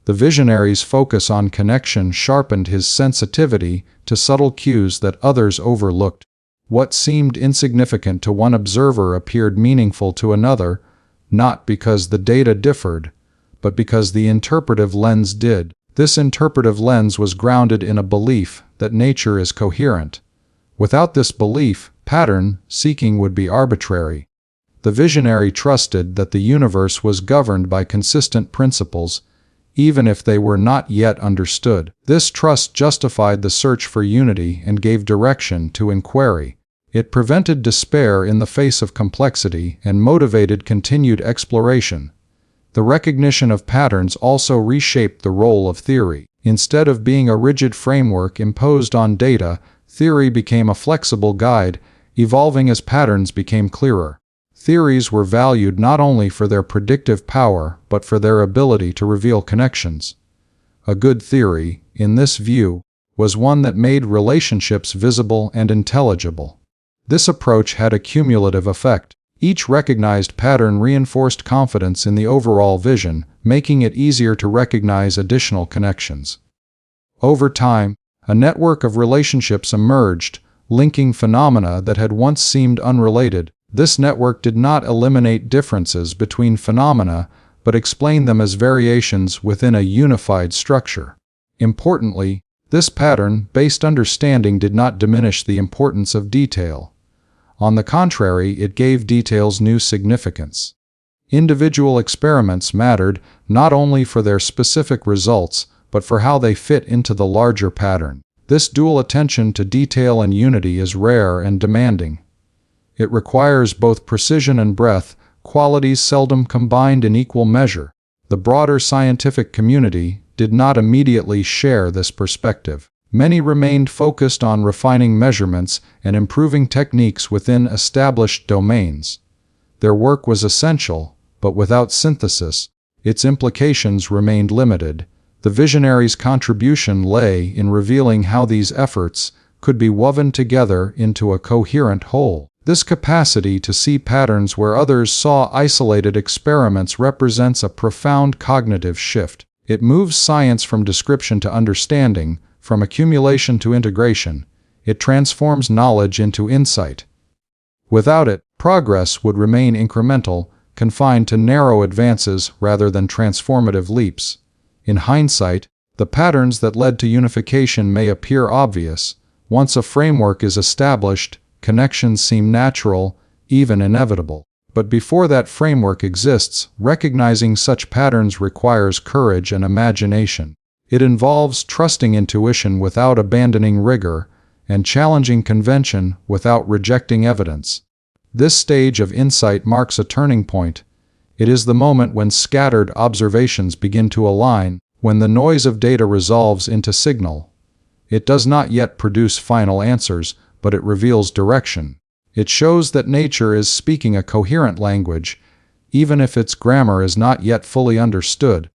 A: The visionary's focus on connection sharpened his sensitivity to subtle cues that others overlooked. What seemed insignificant to one observer appeared meaningful to another, not because the data differed, but because the interpretive lens did. This interpretive lens was grounded in a belief that nature is coherent. Without this belief, pattern seeking would be arbitrary. The visionary trusted that the universe was governed by consistent principles, even if they were not yet understood. This trust justified the search for unity and gave direction to inquiry. It prevented despair in the face of complexity and motivated continued exploration. The recognition of patterns also reshaped the role of theory. Instead of being a rigid framework imposed on data, theory became a flexible guide, evolving as patterns became clearer. Theories were valued not only for their predictive power, but for their ability to reveal connections. A good theory, in this view, was one that made relationships visible and intelligible. This approach had a cumulative effect. Each recognized pattern reinforced confidence in the overall vision, making it easier to recognize additional connections. Over time, a network of relationships emerged, linking phenomena that had once seemed unrelated. This network did not eliminate differences between phenomena, but explained them as variations within a unified structure. Importantly, this pattern-based understanding did not diminish the importance of detail. On the contrary, it gave details new significance. Individual experiments mattered not only for their specific results, but for how they fit into the larger pattern. This dual attention to detail and unity is rare and demanding. It requires both precision and breadth, qualities seldom combined in equal measure. The broader scientific community did not immediately share this perspective. Many remained focused on refining measurements and improving techniques within established domains. Their work was essential, but without synthesis, its implications remained limited. The visionary's contribution lay in revealing how these efforts could be woven together into a coherent whole. This capacity to see patterns where others saw isolated experiments represents a profound cognitive shift. It moves science from description to understanding, from accumulation to integration. It transforms knowledge into insight. Without it, progress would remain incremental, confined to narrow advances rather than transformative leaps. In hindsight, the patterns that led to unification may appear obvious. Once a framework is established, connections seem natural, even inevitable. But before that framework exists, recognizing such patterns requires courage and imagination. It involves trusting intuition without abandoning rigor, and challenging convention without rejecting evidence. This stage of insight marks a turning point. It is the moment when scattered observations begin to align, when the noise of data resolves into signal. It does not yet produce final answers, but it reveals direction. It shows that nature is speaking a coherent language, even if its grammar is not yet fully understood.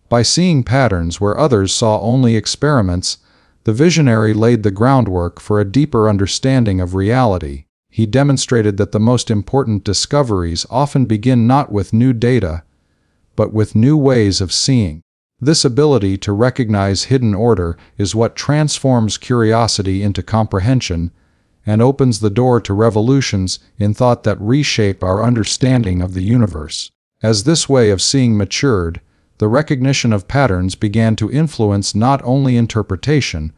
A: By seeing patterns where others saw only experiments, the visionary laid the groundwork for a deeper understanding of reality. He demonstrated that the most important discoveries often begin not with new data, but with new ways of seeing. This ability to recognize hidden order is what transforms curiosity into comprehension and opens the door to revolutions in thought that reshape our understanding of the universe. As this way of seeing matured, the recognition of patterns began to influence not only interpretation,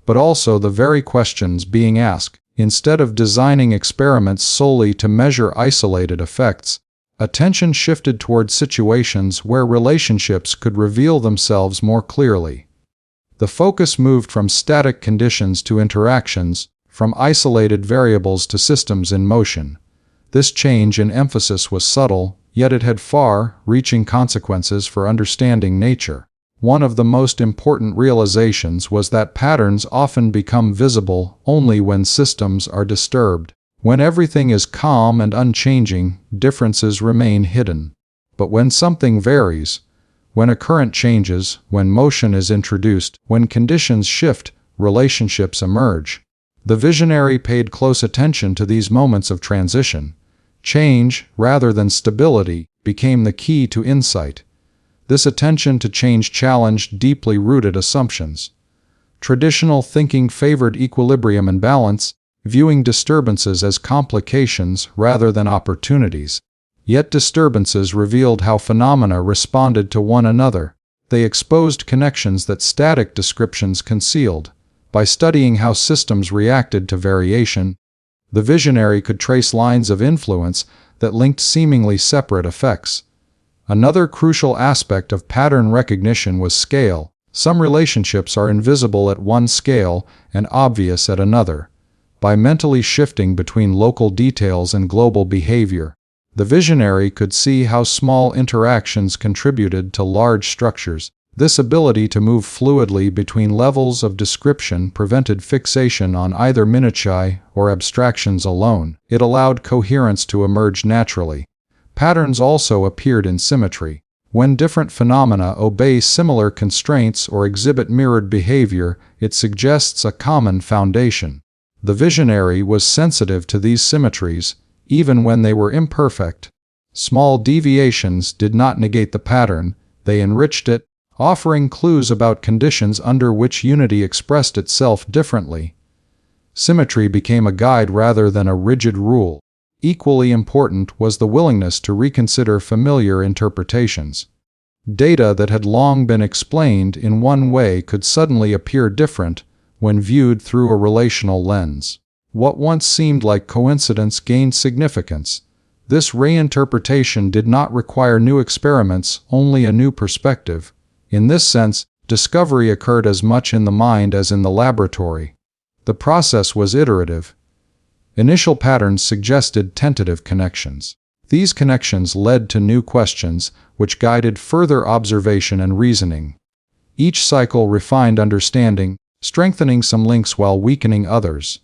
A: but also the very questions being asked. Instead of designing experiments solely to measure isolated effects, attention shifted toward situations where relationships could reveal themselves more clearly. The focus moved from static conditions to interactions, from isolated variables to systems in motion. This change in emphasis was subtle, yet it had far-reaching consequences for understanding nature. One of the most important realizations was that patterns often become visible only when systems are disturbed. When everything is calm and unchanging, differences remain hidden. But when something varies, when a current changes, when motion is introduced, when conditions shift, relationships emerge. The visionary paid close attention to these moments of transition. Change, rather than stability, became the key to insight. This attention to change challenged deeply rooted assumptions. Traditional thinking favored equilibrium and balance, viewing disturbances as complications rather than opportunities. Yet disturbances revealed how phenomena responded to one another. They exposed connections that static descriptions concealed. By studying how systems reacted to variation, the visionary could trace lines of influence that linked seemingly separate effects. Another crucial aspect of pattern recognition was scale. Some relationships are invisible at one scale and obvious at another. By mentally shifting between local details and global behavior, the visionary could see how small interactions contributed to large structures. This ability to move fluidly between levels of description prevented fixation on either minutiae or abstractions alone. It allowed coherence to emerge naturally. Patterns also appeared in symmetry. When different phenomena obey similar constraints or exhibit mirrored behavior, it suggests a common foundation. The visionary was sensitive to these symmetries, even when they were imperfect. Small deviations did not negate the pattern, they enriched it, offering clues about conditions under which unity expressed itself differently. Symmetry became a guide rather than a rigid rule. Equally important was the willingness to reconsider familiar interpretations. Data that had long been explained in one way could suddenly appear different when viewed through a relational lens. What once seemed like coincidence gained significance. This reinterpretation did not require new experiments, only a new perspective. In this sense, discovery occurred as much in the mind as in the laboratory. The process was iterative. Initial patterns suggested tentative connections. These connections led to new questions, which guided further observation and reasoning. Each cycle refined understanding, strengthening some links while weakening others.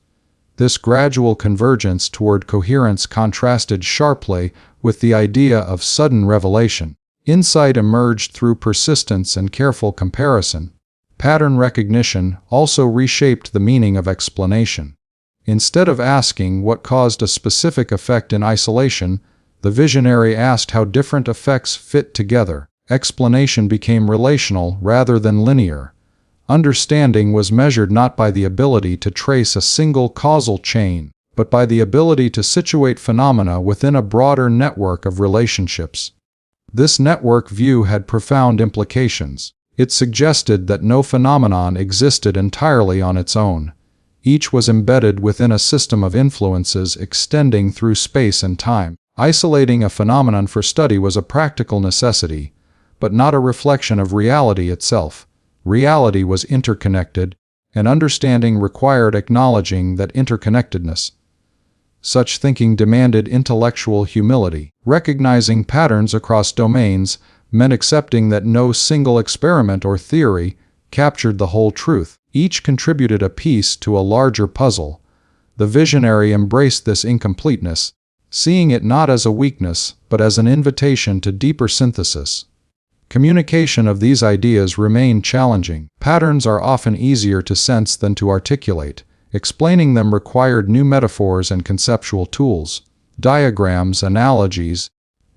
A: This gradual convergence toward coherence contrasted sharply with the idea of sudden revelation. Insight emerged through persistence and careful comparison. Pattern recognition also reshaped the meaning of explanation. Instead of asking what caused a specific effect in isolation, the visionary asked how different effects fit together. Explanation became relational rather than linear. Understanding was measured not by the ability to trace a single causal chain, but by the ability to situate phenomena within a broader network of relationships. This network view had profound implications. It suggested that no phenomenon existed entirely on its own. Each was embedded within a system of influences extending through space and time. Isolating a phenomenon for study was a practical necessity, but not a reflection of reality itself. Reality was interconnected, and understanding required acknowledging that interconnectedness. Such thinking demanded intellectual humility. Recognizing patterns across domains meant accepting that no single experiment or theory captured the whole truth. Each contributed a piece to a larger puzzle. The visionary embraced this incompleteness, seeing it not as a weakness, but as an invitation to deeper synthesis. Communication of these ideas remained challenging. Patterns are often easier to sense than to articulate. Explaining them required new metaphors and conceptual tools. Diagrams, analogies,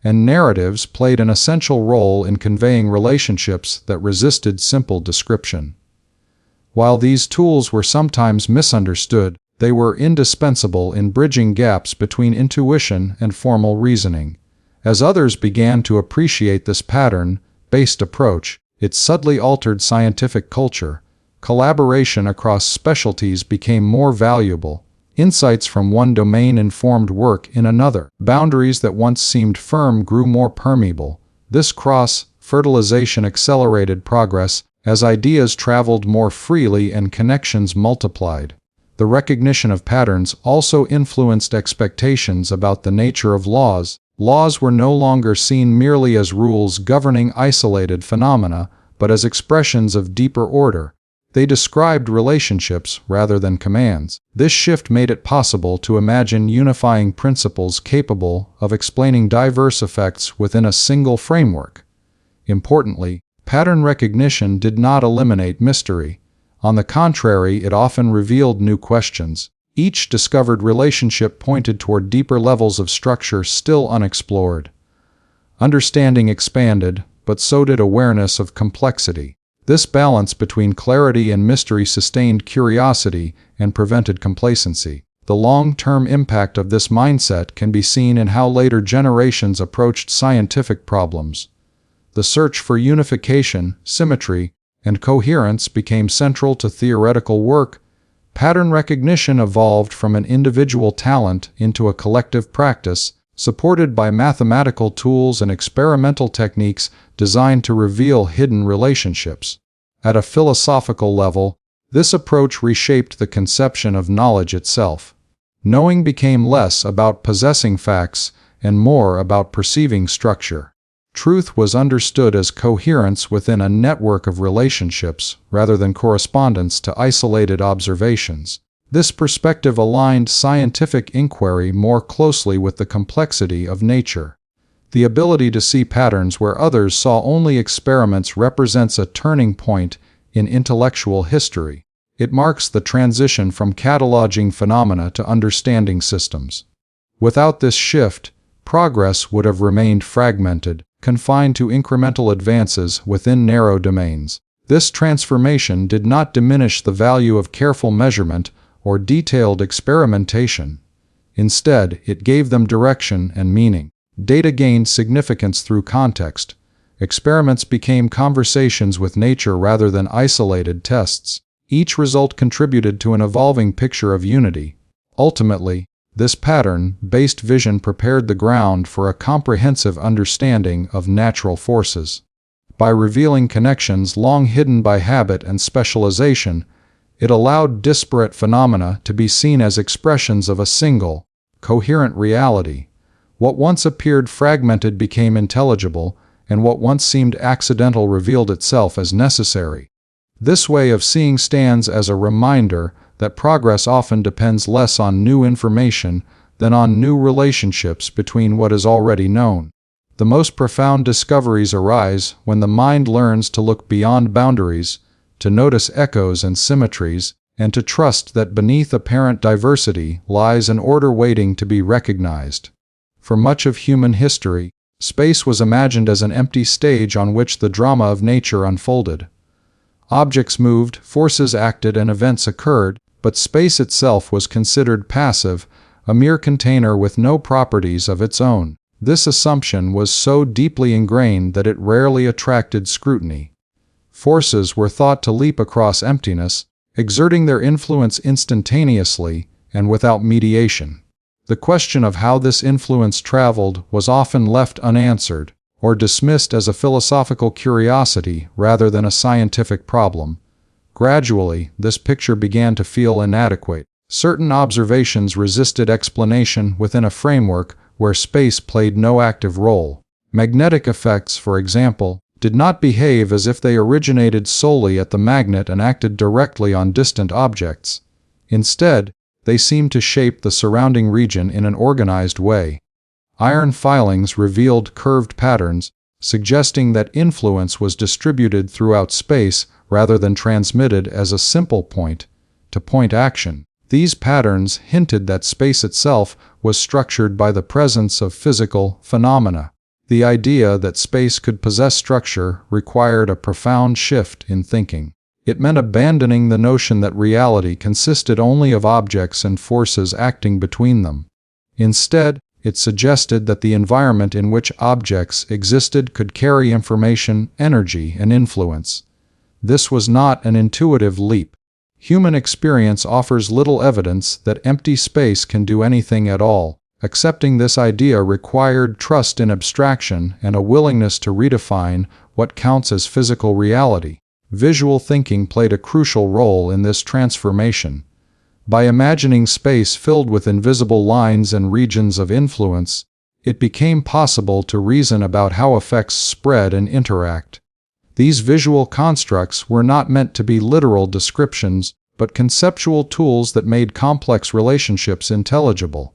A: and narratives played an essential role in conveying relationships that resisted simple description. While these tools were sometimes misunderstood, they were indispensable in bridging gaps between intuition and formal reasoning. As others began to appreciate this pattern-based approach, it subtly altered scientific culture. Collaboration across specialties became more valuable. Insights from one domain informed work in another. Boundaries that once seemed firm grew more permeable. This cross-fertilization accelerated progress as ideas traveled more freely and connections multiplied. The recognition of patterns also influenced expectations about the nature of laws. Laws were no longer seen merely as rules governing isolated phenomena, but as expressions of deeper order. They described relationships rather than commands. This shift made it possible to imagine unifying principles capable of explaining diverse effects within a single framework. Importantly, pattern recognition did not eliminate mystery. On the contrary, it often revealed new questions. Each discovered relationship pointed toward deeper levels of structure still unexplored. Understanding expanded, but so did awareness of complexity. This balance between clarity and mystery sustained curiosity and prevented complacency. The long-term impact of this mindset can be seen in how later generations approached scientific problems. The search for unification, symmetry, and coherence became central to theoretical work. Pattern recognition evolved from an individual talent into a collective practice, supported by mathematical tools and experimental techniques designed to reveal hidden relationships. At a philosophical level, this approach reshaped the conception of knowledge itself. Knowing became less about possessing facts and more about perceiving structure. Truth was understood as coherence within a network of relationships rather than correspondence to isolated observations. This perspective aligned scientific inquiry more closely with the complexity of nature. The ability to see patterns where others saw only experiments represents a turning point in intellectual history. It marks the transition from cataloging phenomena to understanding systems. Without this shift, progress would have remained fragmented, confined to incremental advances within narrow domains. This transformation did not diminish the value of careful measurement or detailed experimentation. Instead, it gave them direction and meaning. Data gained significance through context. Experiments became conversations with nature rather than isolated tests. Each result contributed to an evolving picture of unity. Ultimately, this pattern-based vision prepared the ground for a comprehensive understanding of natural forces. By revealing connections long hidden by habit and specialization, it allowed disparate phenomena to be seen as expressions of a single, coherent reality. What once appeared fragmented became intelligible, and what once seemed accidental revealed itself as necessary. This way of seeing stands as a reminder that progress often depends less on new information than on new relationships between what is already known. The most profound discoveries arise when the mind learns to look beyond boundaries, to notice echoes and symmetries, and to trust that beneath apparent diversity lies an order waiting to be recognized. For much of human history, space was imagined as an empty stage on which the drama of nature unfolded. Objects moved, forces acted, and events occurred, but space itself was considered passive, a mere container with no properties of its own. This assumption was so deeply ingrained that it rarely attracted scrutiny. Forces were thought to leap across emptiness, exerting their influence instantaneously and without mediation. The question of how this influence traveled was often left unanswered, or dismissed as a philosophical curiosity rather than a scientific problem. Gradually, this picture began to feel inadequate. Certain observations resisted explanation within a framework where space played no active role. Magnetic effects, for example, did not behave as if they originated solely at the magnet and acted directly on distant objects. Instead, they seemed to shape the surrounding region in an organized way. Iron filings revealed curved patterns, suggesting that influence was distributed throughout space rather than transmitted as a simple point-to-point action. These patterns hinted that space itself was structured by the presence of physical phenomena. The idea that space could possess structure required a profound shift in thinking. It meant abandoning the notion that reality consisted only of objects and forces acting between them. Instead, it suggested that the environment in which objects existed could carry information, energy, and influence. This was not an intuitive leap. Human experience offers little evidence that empty space can do anything at all. Accepting this idea required trust in abstraction and a willingness to redefine what counts as physical reality. Visual thinking played a crucial role in this transformation. By imagining space filled with invisible lines and regions of influence, it became possible to reason about how effects spread and interact. These visual constructs were not meant to be literal descriptions, but conceptual tools that made complex relationships intelligible.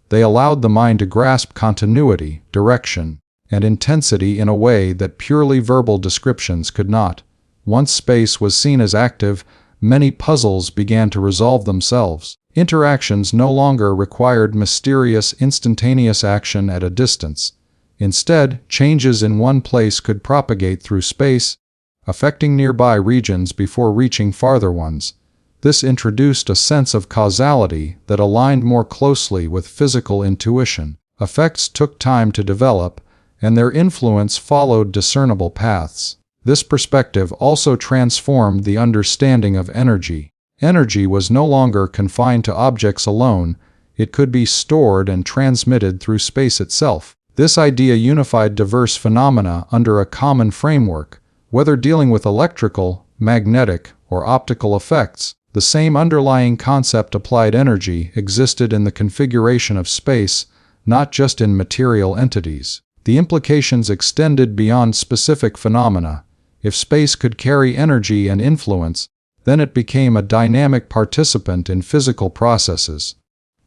A: They allowed the mind to grasp continuity, direction, and intensity in a way that purely verbal descriptions could not. Once space was seen as active, many puzzles began to resolve themselves. Interactions no longer required mysterious, instantaneous action at a distance. Instead, changes in one place could propagate through space, affecting nearby regions before reaching farther ones. This introduced a sense of causality that aligned more closely with physical intuition. Effects took time to develop, and their influence followed discernible paths. This perspective also transformed the understanding of energy. Energy was no longer confined to objects alone, it could be stored and transmitted through space itself. This idea unified diverse phenomena under a common framework. Whether dealing with electrical, magnetic, or optical effects, the same underlying concept applied energy existed in the configuration of space, not just in material entities. The implications extended beyond specific phenomena. If space could carry energy and influence, then it became a dynamic participant in physical processes.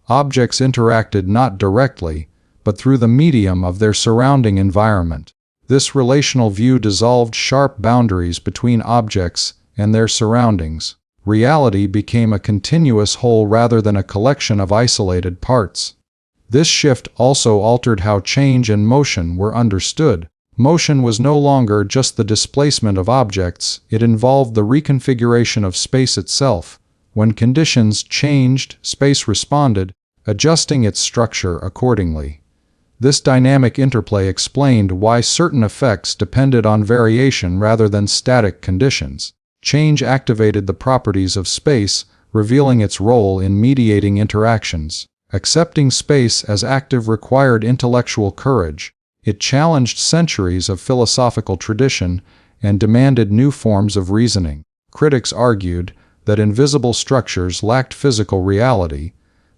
A: Objects interacted not directly, but through the medium of their surrounding environment. This relational view dissolved sharp boundaries between objects and their surroundings. Reality became a continuous whole rather than a collection of isolated parts. This shift also altered how change and motion were understood. Motion was no longer just the displacement of objects, it involved the reconfiguration of space itself. When conditions changed, space responded, adjusting its structure accordingly. This dynamic interplay explained why certain effects depended on variation rather than static conditions. Change activated the properties of space, revealing its role in mediating interactions. Accepting space as active required intellectual courage. It challenged centuries of philosophical tradition and demanded new forms of reasoning. Critics argued that invisible structures lacked physical reality,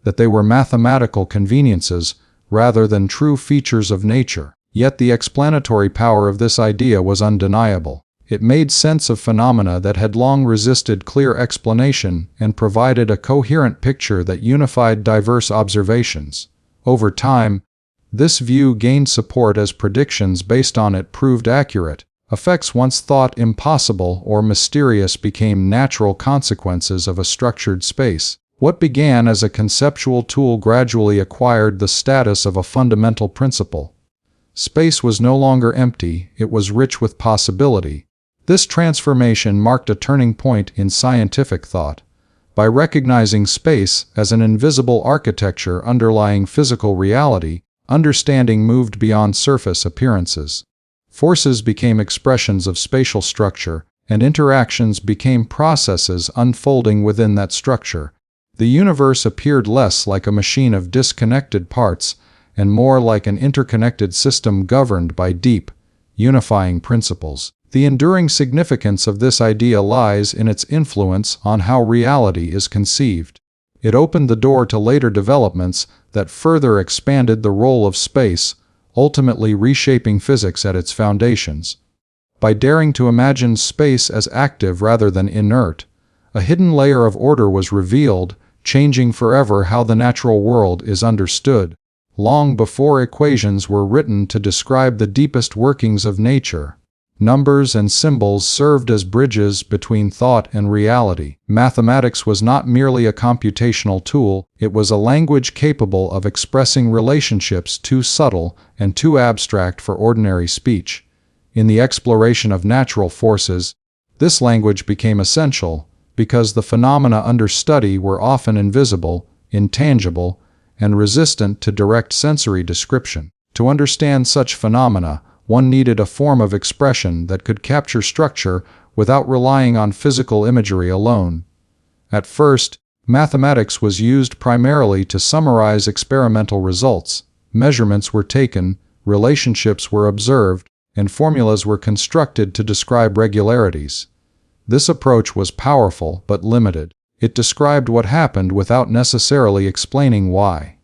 A: that they were mathematical conveniences rather than true features of nature. Yet the explanatory power of this idea was undeniable. It made sense of phenomena that had long resisted clear explanation and provided a coherent picture that unified diverse observations. Over time, this view gained support as predictions based on it proved accurate. Effects once thought impossible or mysterious became natural consequences of a structured space. What began as a conceptual tool gradually acquired the status of a fundamental principle. Space was no longer empty, it was rich with possibility. This transformation marked a turning point in scientific thought. By recognizing space as an invisible architecture underlying physical reality, understanding moved beyond surface appearances. Forces became expressions of spatial structure, and interactions became processes unfolding within that structure. The universe appeared less like a machine of disconnected parts and more like an interconnected system governed by deep, unifying principles. The enduring significance of this idea lies in its influence on how reality is conceived. It opened the door to later developments that further expanded the role of space, ultimately reshaping physics at its foundations. By daring to imagine space as active rather than inert, a hidden layer of order was revealed, changing forever how the natural world is understood. Long before equations were written to describe the deepest workings of nature, numbers and symbols served as bridges between thought and reality. Mathematics was not merely a computational tool, it was a language capable of expressing relationships too subtle and too abstract for ordinary speech. In the exploration of natural forces, this language became essential because the phenomena under study were often invisible, intangible, and resistant to direct sensory description. To understand such phenomena, one needed a form of expression that could capture structure without relying on physical imagery alone. At first, mathematics was used primarily to summarize experimental results. Measurements were taken, relationships were observed, and formulas were constructed to describe regularities. This approach was powerful but limited. It described what happened without necessarily explaining why.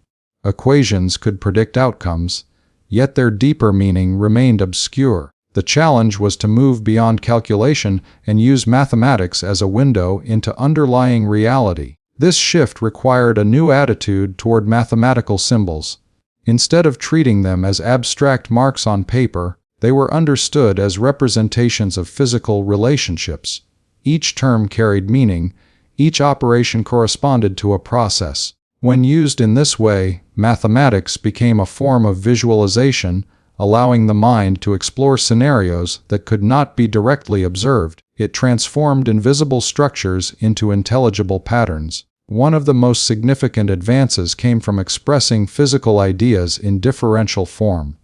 A: Equations could predict outcomes, yet their deeper meaning remained obscure. The challenge was to move beyond calculation and use mathematics as a window into underlying reality. This shift required a new attitude toward mathematical symbols. Instead of treating them as abstract marks on paper, they were understood as representations of physical relationships. Each term carried meaning, each operation corresponded to a process. When used in this way, mathematics became a form of visualization, allowing the mind to explore scenarios that could not be directly observed. It transformed invisible structures into intelligible patterns. One of the most significant advances came from expressing physical ideas in differential form.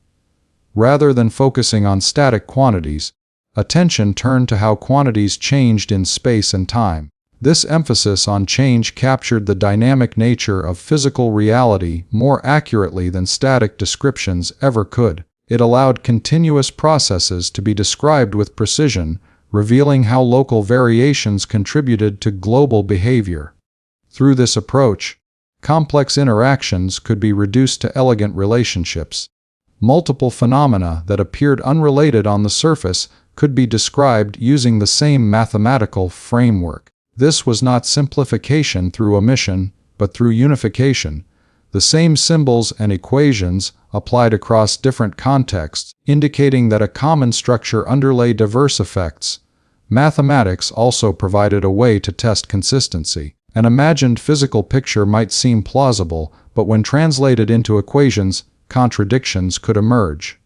A: Rather than focusing on static quantities, attention turned to how quantities changed in space and time. This emphasis on change captured the dynamic nature of physical reality more accurately than static descriptions ever could. It allowed continuous processes to be described with precision, revealing how local variations contributed to global behavior. Through this approach, complex interactions could be reduced to elegant relationships. Multiple phenomena that appeared unrelated on the surface could be described using the same mathematical framework. This was not simplification through omission, but through unification. The same symbols and equations applied across different contexts, indicating that a common structure underlay diverse effects. Mathematics also provided a way to test consistency. An imagined physical picture might seem plausible, but when translated into equations, contradictions could emerge.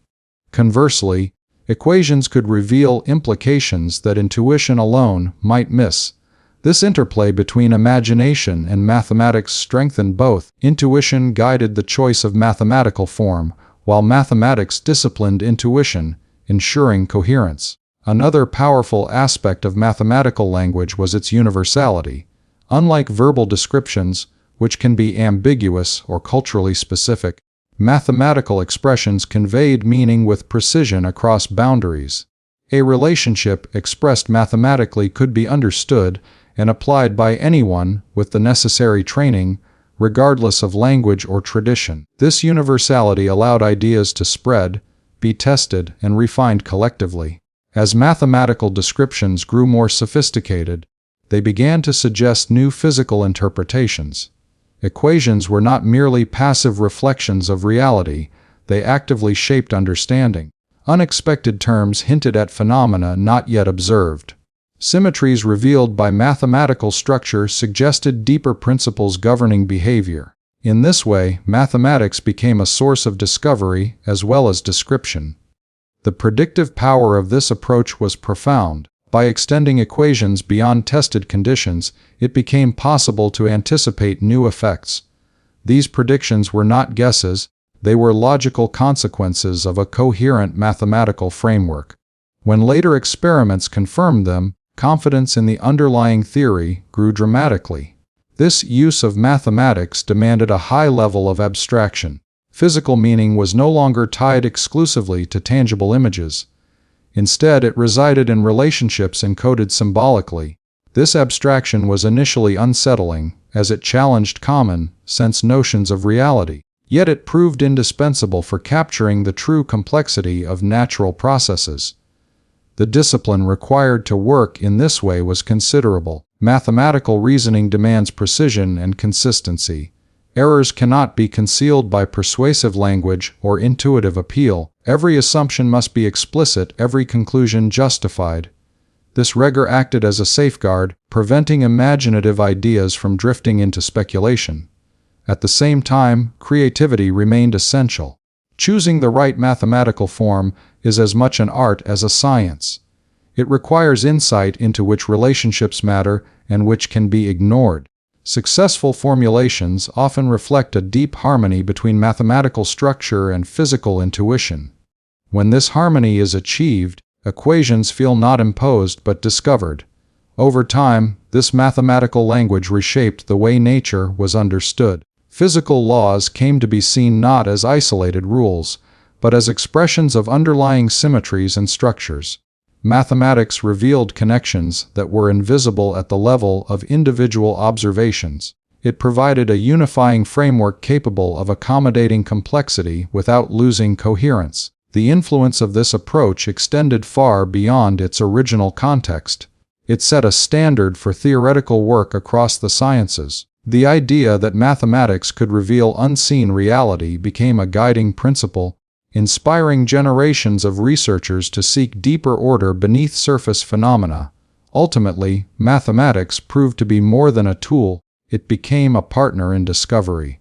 A: Conversely, equations could reveal implications that intuition alone might miss. This interplay between imagination and mathematics strengthened both. Intuition guided the choice of mathematical form, while mathematics disciplined intuition, ensuring coherence. Another powerful aspect of mathematical language was its universality. Unlike verbal descriptions, which can be ambiguous or culturally specific, mathematical expressions conveyed meaning with precision across boundaries. A relationship expressed mathematically could be understood and applied by anyone with the necessary training, regardless of language or tradition. This universality allowed ideas to spread, be tested, and refined collectively. As mathematical descriptions grew more sophisticated, they began to suggest new physical interpretations. Equations were not merely passive reflections of reality, they actively shaped understanding. Unexpected terms hinted at phenomena not yet observed. Symmetries revealed by mathematical structure suggested deeper principles governing behavior. In this way, mathematics became a source of discovery as well as description. The predictive power of this approach was profound. By extending equations beyond tested conditions, it became possible to anticipate new effects. These predictions were not guesses, they were logical consequences of a coherent mathematical framework. When later experiments confirmed them, confidence in the underlying theory grew dramatically. This use of mathematics demanded a high level of abstraction. Physical meaning was no longer tied exclusively to tangible images. Instead, it resided in relationships encoded symbolically. This abstraction was initially unsettling, as it challenged common-sense notions of reality. Yet it proved indispensable for capturing the true complexity of natural processes. The discipline required to work in this way was considerable. Mathematical reasoning demands precision and consistency. Errors cannot be concealed by persuasive language or intuitive appeal. Every assumption must be explicit, every conclusion justified. This rigor acted as a safeguard, preventing imaginative ideas from drifting into speculation. At the same time, creativity remained essential. Choosing the right mathematical form is as much an art as a science. It requires insight into which relationships matter and which can be ignored. Successful formulations often reflect a deep harmony between mathematical structure and physical intuition. When this harmony is achieved, equations feel not imposed but discovered. Over time, this mathematical language reshaped the way nature was understood. Physical laws came to be seen not as isolated rules, but as expressions of underlying symmetries and structures. Mathematics revealed connections that were invisible at the level of individual observations. It provided a unifying framework capable of accommodating complexity without losing coherence. The influence of this approach extended far beyond its original context. It set a standard for theoretical work across the sciences. The idea that mathematics could reveal unseen reality became a guiding principle, inspiring generations of researchers to seek deeper order beneath surface phenomena. Ultimately, mathematics proved to be more than a tool, it became a partner in discovery.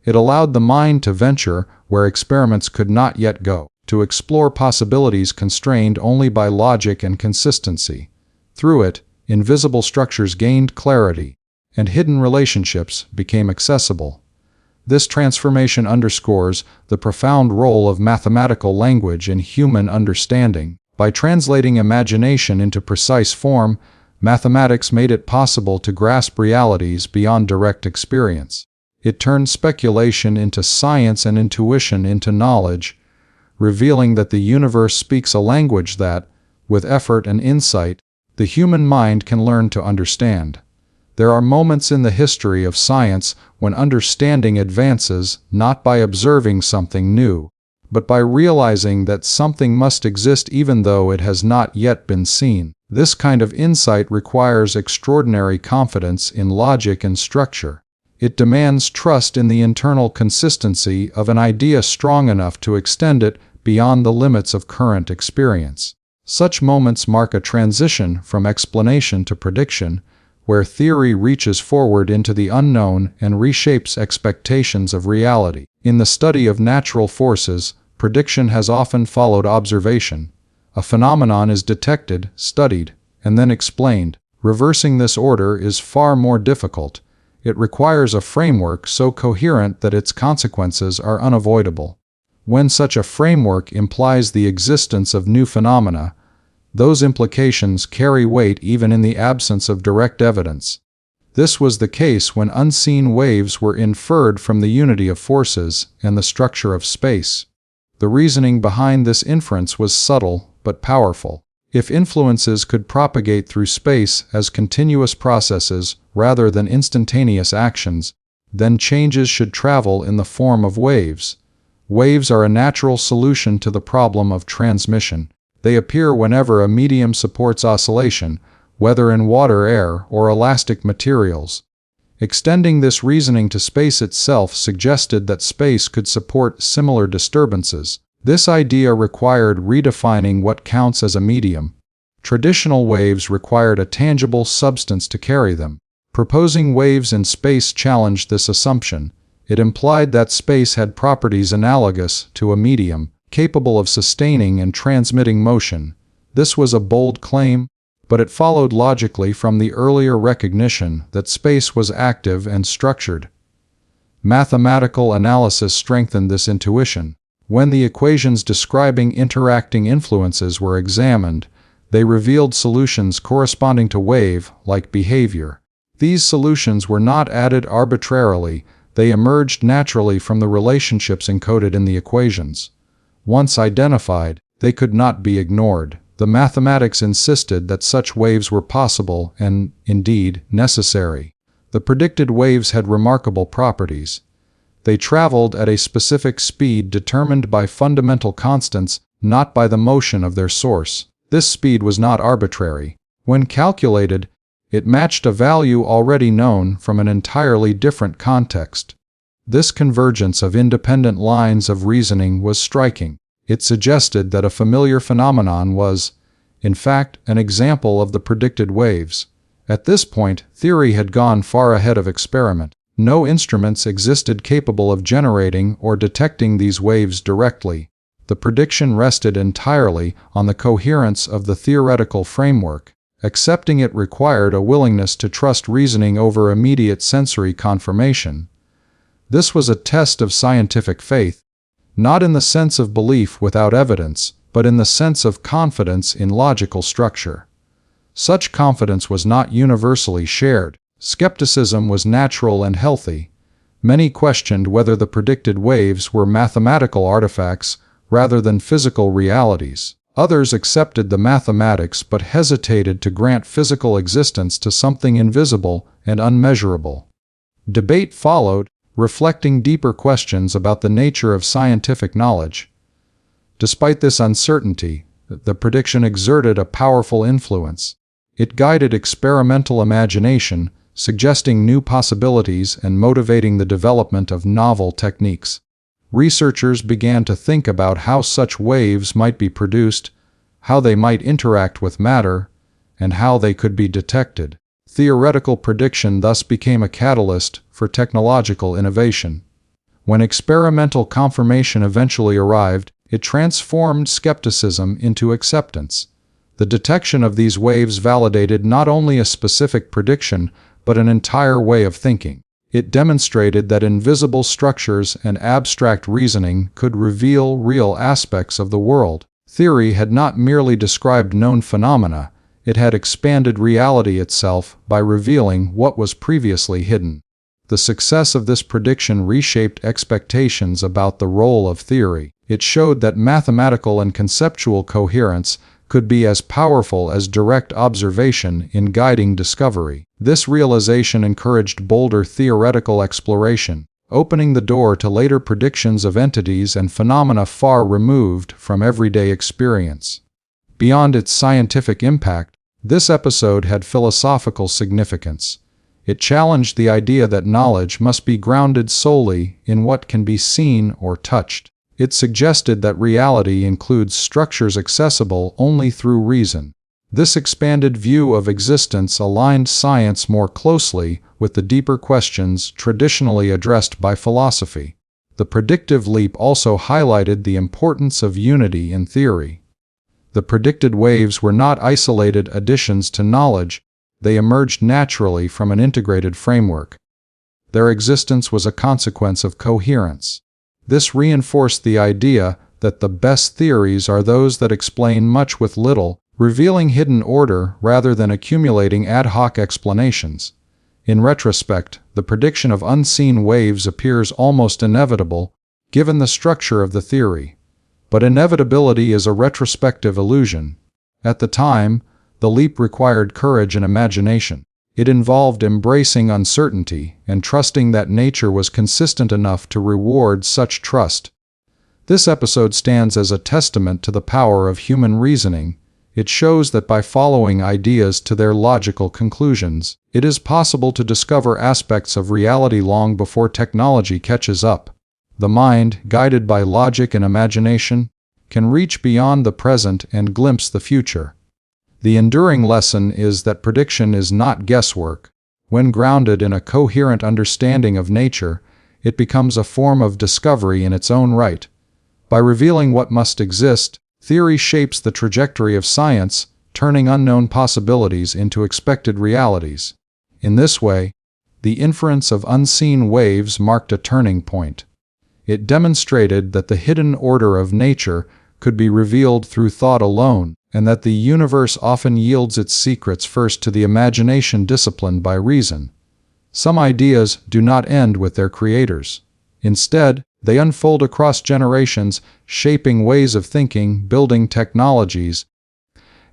A: It allowed the mind to venture where experiments could not yet go, to explore possibilities constrained only by logic and consistency. Through it, invisible structures gained clarity, and hidden relationships became accessible. This transformation underscores the profound role of mathematical language in human understanding. By translating imagination into precise form, mathematics made it possible to grasp realities beyond direct experience. It turned speculation into science and intuition into knowledge, revealing that the universe speaks a language that, with effort and insight, the human mind can learn to understand. There are moments in the history of science when understanding advances not by observing something new, but by realizing that something must exist even though it has not yet been seen. This kind of insight requires extraordinary confidence in logic and structure. It demands trust in the internal consistency of an idea strong enough to extend it beyond the limits of current experience. Such moments mark a transition from explanation to prediction, where theory reaches forward into the unknown and reshapes expectations of reality. In the study of natural forces, prediction has often followed observation. A phenomenon is detected, studied, and then explained. Reversing this order is far more difficult. It requires a framework so coherent that its consequences are unavoidable. When such a framework implies the existence of new phenomena, those implications carry weight even in the absence of direct evidence. This was the case when unseen waves were inferred from the unity of forces and the structure of space. The reasoning behind this inference was subtle but powerful. If influences could propagate through space as continuous processes rather than instantaneous actions, then changes should travel in the form of waves. Waves are a natural solution to the problem of transmission. They appear whenever a medium supports oscillation, whether in water, air, or elastic materials. Extending this reasoning to space itself suggested that space could support similar disturbances. This idea required redefining what counts as a medium. Traditional waves required a tangible substance to carry them. Proposing waves in space challenged this assumption. It implied that space had properties analogous to a medium, capable of sustaining and transmitting motion. This was a bold claim, but it followed logically from the earlier recognition that space was active and structured. Mathematical analysis strengthened this intuition. When the equations describing interacting influences were examined, they revealed solutions corresponding to wave-like behavior. These solutions were not added arbitrarily, they emerged naturally from the relationships encoded in the equations. Once identified, they could not be ignored. The mathematics insisted that such waves were possible and, indeed, necessary. The predicted waves had remarkable properties. They traveled at a specific speed determined by fundamental constants, not by the motion of their source. This speed was not arbitrary. When calculated, it matched a value already known from an entirely different context. This convergence of independent lines of reasoning was striking. It suggested that a familiar phenomenon was, in fact, an example of the predicted waves. At this point, theory had gone far ahead of experiment. No instruments existed capable of generating or detecting these waves directly. The prediction rested entirely on the coherence of the theoretical framework. Accepting it required a willingness to trust reasoning over immediate sensory confirmation. This was a test of scientific faith, not in the sense of belief without evidence, but in the sense of confidence in logical structure. Such confidence was not universally shared. Skepticism was natural and healthy. Many questioned whether the predicted waves were mathematical artifacts rather than physical realities. Others accepted the mathematics but hesitated to grant physical existence to something invisible and unmeasurable. Debate followed, reflecting deeper questions about the nature of scientific knowledge. Despite this uncertainty, the prediction exerted a powerful influence. It guided experimental imagination, suggesting new possibilities and motivating the development of novel techniques. Researchers began to think about how such waves might be produced, how they might interact with matter, and how they could be detected. Theoretical prediction thus became a catalyst for technological innovation. When experimental confirmation eventually arrived, It transformed skepticism into acceptance. The detection of these waves validated not only a specific prediction, but an entire way of thinking. It demonstrated that invisible structures and abstract reasoning could reveal real aspects of the world. Theory had not merely described known phenomena, it had expanded reality itself by revealing what was previously hidden. The success of this prediction reshaped expectations about the role of theory. It showed that mathematical and conceptual coherence could be as powerful as direct observation in guiding discovery. This realization encouraged bolder theoretical exploration, opening the door to later predictions of entities and phenomena far removed from everyday experience. Beyond its scientific impact, this episode had philosophical significance. It challenged the idea that knowledge must be grounded solely in what can be seen or touched. It suggested that reality includes structures accessible only through reason. This expanded view of existence aligned science more closely with the deeper questions traditionally addressed by philosophy. The predictive leap also highlighted the importance of unity in theory. The predicted waves were not isolated additions to knowledge, they emerged naturally from an integrated framework. Their existence was a consequence of coherence. This reinforced the idea that the best theories are those that explain much with little, revealing hidden order rather than accumulating ad hoc explanations. In retrospect, the prediction of unseen waves appears almost inevitable, given the structure of the theory. But inevitability is a retrospective illusion. At the time, the leap required courage and imagination. It involved embracing uncertainty and trusting that nature was consistent enough to reward such trust. This episode stands as a testament to the power of human reasoning. It shows that by following ideas to their logical conclusions, it is possible to discover aspects of reality long before technology catches up. The mind, guided by logic and imagination, can reach beyond the present and glimpse the future. The enduring lesson is that prediction is not guesswork. When grounded in a coherent understanding of nature, it becomes a form of discovery in its own right. By revealing what must exist, theory shapes the trajectory of science, turning unknown possibilities into expected realities. In this way, the inference of unseen waves marked a turning point. It demonstrated that the hidden order of nature could be revealed through thought alone, and that the universe often yields its secrets first to the imagination disciplined by reason. Some ideas do not end with their creators. Instead, they unfold across generations, shaping ways of thinking, building technologies,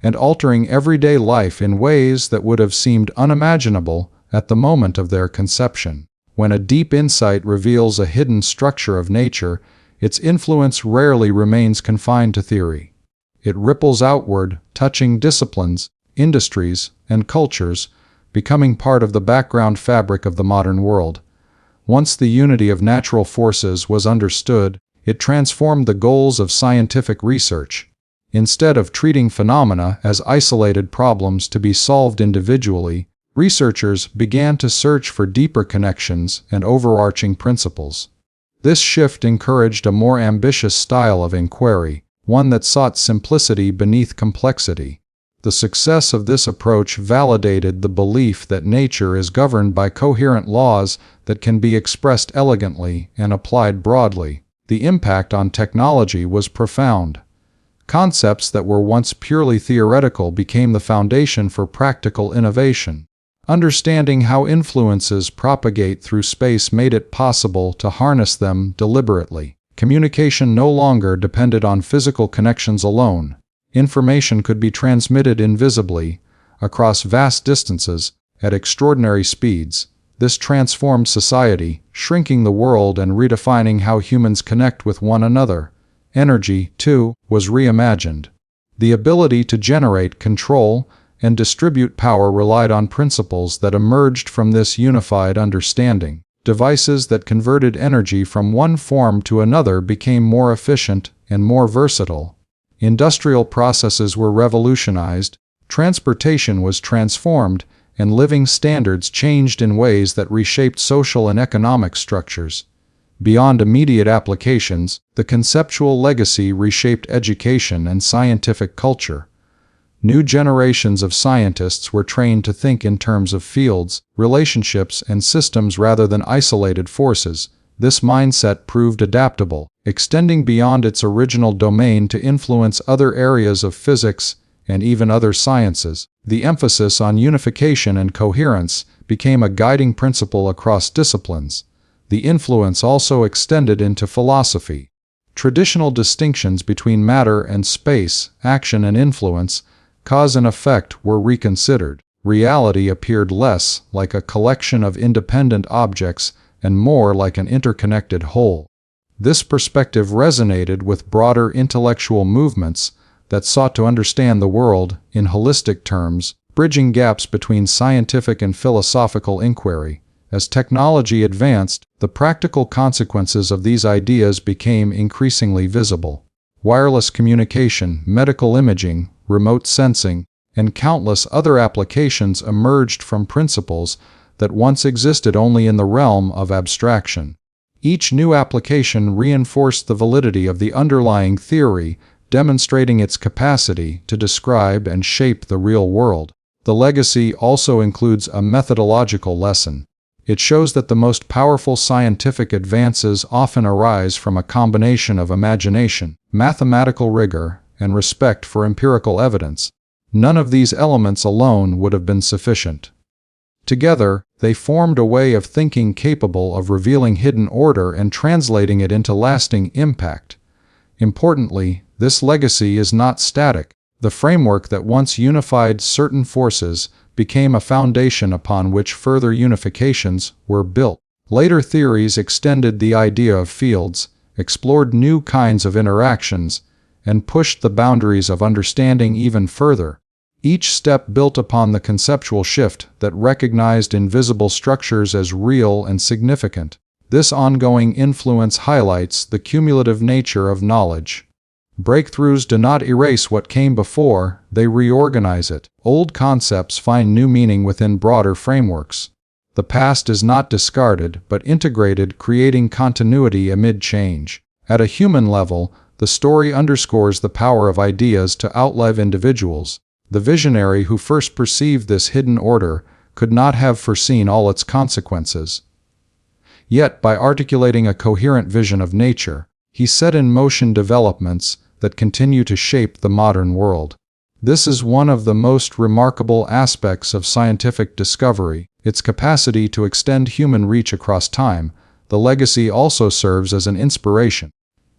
A: and altering everyday life in ways that would have seemed unimaginable at the moment of their conception. When a deep insight reveals a hidden structure of nature, its influence rarely remains confined to theory. It ripples outward, touching disciplines, industries, and cultures, becoming part of the background fabric of the modern world. Once the unity of natural forces was understood, it transformed the goals of scientific research. Instead of treating phenomena as isolated problems to be solved individually, researchers began to search for deeper connections and overarching principles. This shift encouraged a more ambitious style of inquiry, one that sought simplicity beneath complexity. The success of this approach validated the belief that nature is governed by coherent laws that can be expressed elegantly and applied broadly. The impact on technology was profound. Concepts that were once purely theoretical became the foundation for practical innovation. Understanding how influences propagate through space made it possible to harness them deliberately. Communication no longer depended on physical connections alone. Information could be transmitted invisibly, across vast distances, at extraordinary speeds. This transformed society, shrinking the world and redefining how humans connect with one another. Energy, too, was reimagined. The ability to generate, control, and distribute power relied on principles that emerged from this unified understanding. Devices that converted energy from one form to another became more efficient and more versatile. Industrial processes were revolutionized, transportation was transformed, and living standards changed in ways that reshaped social and economic structures. Beyond immediate applications, the conceptual legacy reshaped education and scientific culture. New generations of scientists were trained to think in terms of fields, relationships, and systems rather than isolated forces. This mindset proved adaptable, extending beyond its original domain to influence other areas of physics and even other sciences. The emphasis on unification and coherence became a guiding principle across disciplines. The influence also extended into philosophy. Traditional distinctions between matter and space, action and influence, cause and effect were reconsidered. Reality appeared less like a collection of independent objects and more like an interconnected whole. This perspective resonated with broader intellectual movements that sought to understand the world in holistic terms, bridging gaps between scientific and philosophical inquiry. As technology advanced, the practical consequences of these ideas became increasingly visible. Wireless communication, medical imaging, remote sensing, and countless other applications emerged from principles that once existed only in the realm of abstraction. Each new application reinforced the validity of the underlying theory, demonstrating its capacity to describe and shape the real world. The legacy also includes a methodological lesson. It shows that the most powerful scientific advances often arise from a combination of imagination, mathematical rigor, and respect for empirical evidence. None of these elements alone would have been sufficient. Together, they formed a way of thinking capable of revealing hidden order and translating it into lasting impact. Importantly, this legacy is not static. The framework that once unified certain forces became a foundation upon which further unifications were built. Later theories extended the idea of fields, explored new kinds of interactions, and pushed the boundaries of understanding even further. Each step built upon the conceptual shift that recognized invisible structures as real and significant. This ongoing influence highlights the cumulative nature of knowledge. Breakthroughs do not erase what came before, they reorganize it. Old concepts find new meaning within broader frameworks. The past is not discarded, but integrated, creating continuity amid change. At a human level, the story underscores the power of ideas to outlive individuals. The visionary who first perceived this hidden order could not have foreseen all its consequences. Yet, by articulating a coherent vision of nature, he set in motion developments that continue to shape the modern world. This is one of the most remarkable aspects of scientific discovery, its capacity to extend human reach across time. The legacy also serves as an inspiration.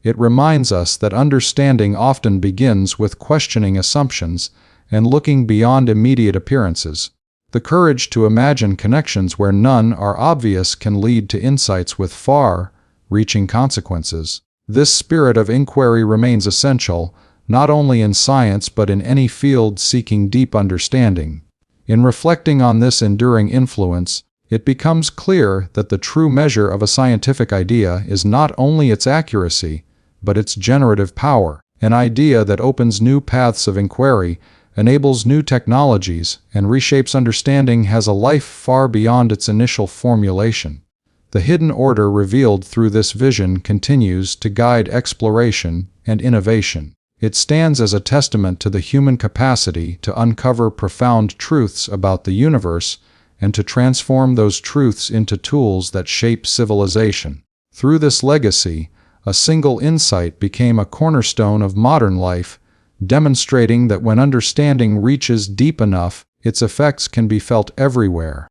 A: It reminds us that understanding often begins with questioning assumptions and looking beyond immediate appearances. The courage to imagine connections where none are obvious can lead to insights with far-reaching consequences. This spirit of inquiry remains essential, not only in science but in any field seeking deep understanding. In reflecting on this enduring influence, it becomes clear that the true measure of a scientific idea is not only its accuracy, but its generative power. An idea that opens new paths of inquiry, enables new technologies, and reshapes understanding has a life far beyond its initial formulation. The hidden order revealed through this vision continues to guide exploration and innovation. It stands as a testament to the human capacity to uncover profound truths about the universe and to transform those truths into tools that shape civilization. Through this legacy, a single insight became a cornerstone of modern life, demonstrating that when understanding reaches deep enough, its effects can be felt everywhere.